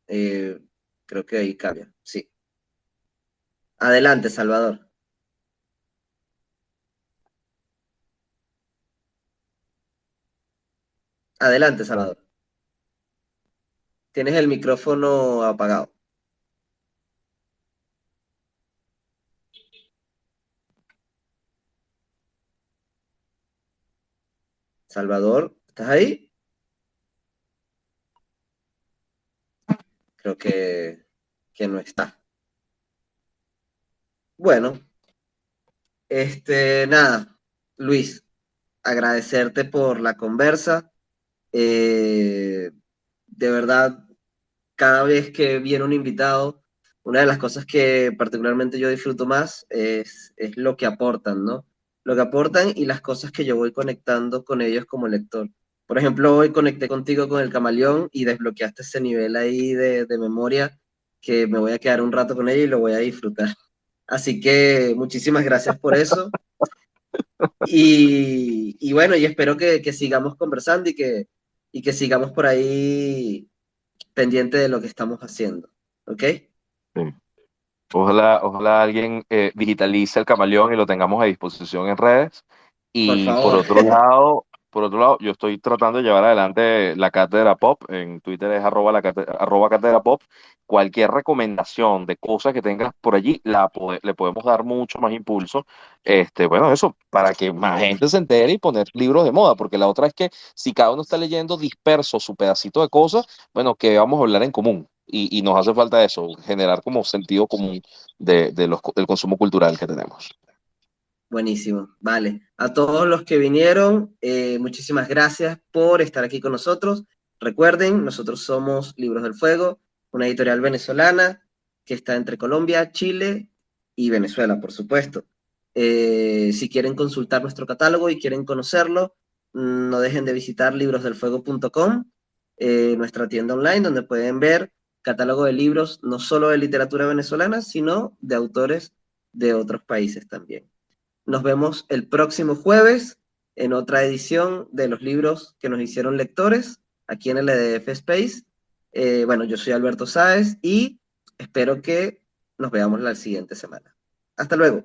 Eh, Creo que ahí cambia. Sí. Adelante, Salvador. Adelante, Salvador. Tienes el micrófono apagado. Salvador, ¿estás ahí? Creo que no está. Bueno, nada, Luis, agradecerte por la conversa. De verdad, cada vez que viene un invitado, una de las cosas que particularmente yo disfruto más es lo que aportan, ¿no? Lo que aportan y las cosas que yo voy conectando con ellos como lector. Por ejemplo, hoy conecté contigo con el Camaleón y desbloqueaste ese nivel ahí de memoria que me voy a quedar un rato con ella y lo voy a disfrutar. Así que muchísimas gracias por eso. Y bueno, y espero que sigamos conversando y que sigamos por ahí pendiente de lo que estamos haciendo. ¿Ok? Sí. Ojalá alguien digitalice el camaleón y lo tengamos a disposición en redes. Por Y favor. por otro lado, yo estoy tratando de llevar adelante la Cátedra Pop. En Twitter es arroba Cátedra Pop. Cualquier recomendación de cosas que tengas por allí, le podemos dar mucho más impulso. Bueno, eso, para que más gente se entere y poner libros de moda. Porque la otra es que si cada uno está leyendo disperso su pedacito de cosas, bueno, que vamos a hablar en común. Y nos hace falta eso, generar como sentido común del consumo cultural que tenemos. Buenísimo. Vale. A todos los que vinieron, muchísimas gracias por estar aquí con nosotros. Recuerden, nosotros somos Libros del Fuego. una editorial venezolana que está entre Colombia, Chile y Venezuela, por supuesto. Si quieren consultar nuestro catálogo y quieren conocerlo, no dejen de visitar librosdelfuego.com, nuestra tienda online, donde pueden ver catálogo de libros no solo de literatura venezolana, sino de autores de otros países también. Nos vemos el próximo jueves en otra edición de los libros que nos hicieron lectores, aquí en el EDF Space. Bueno, yo soy Alberto Sáez y espero que nos veamos la siguiente semana. Hasta luego.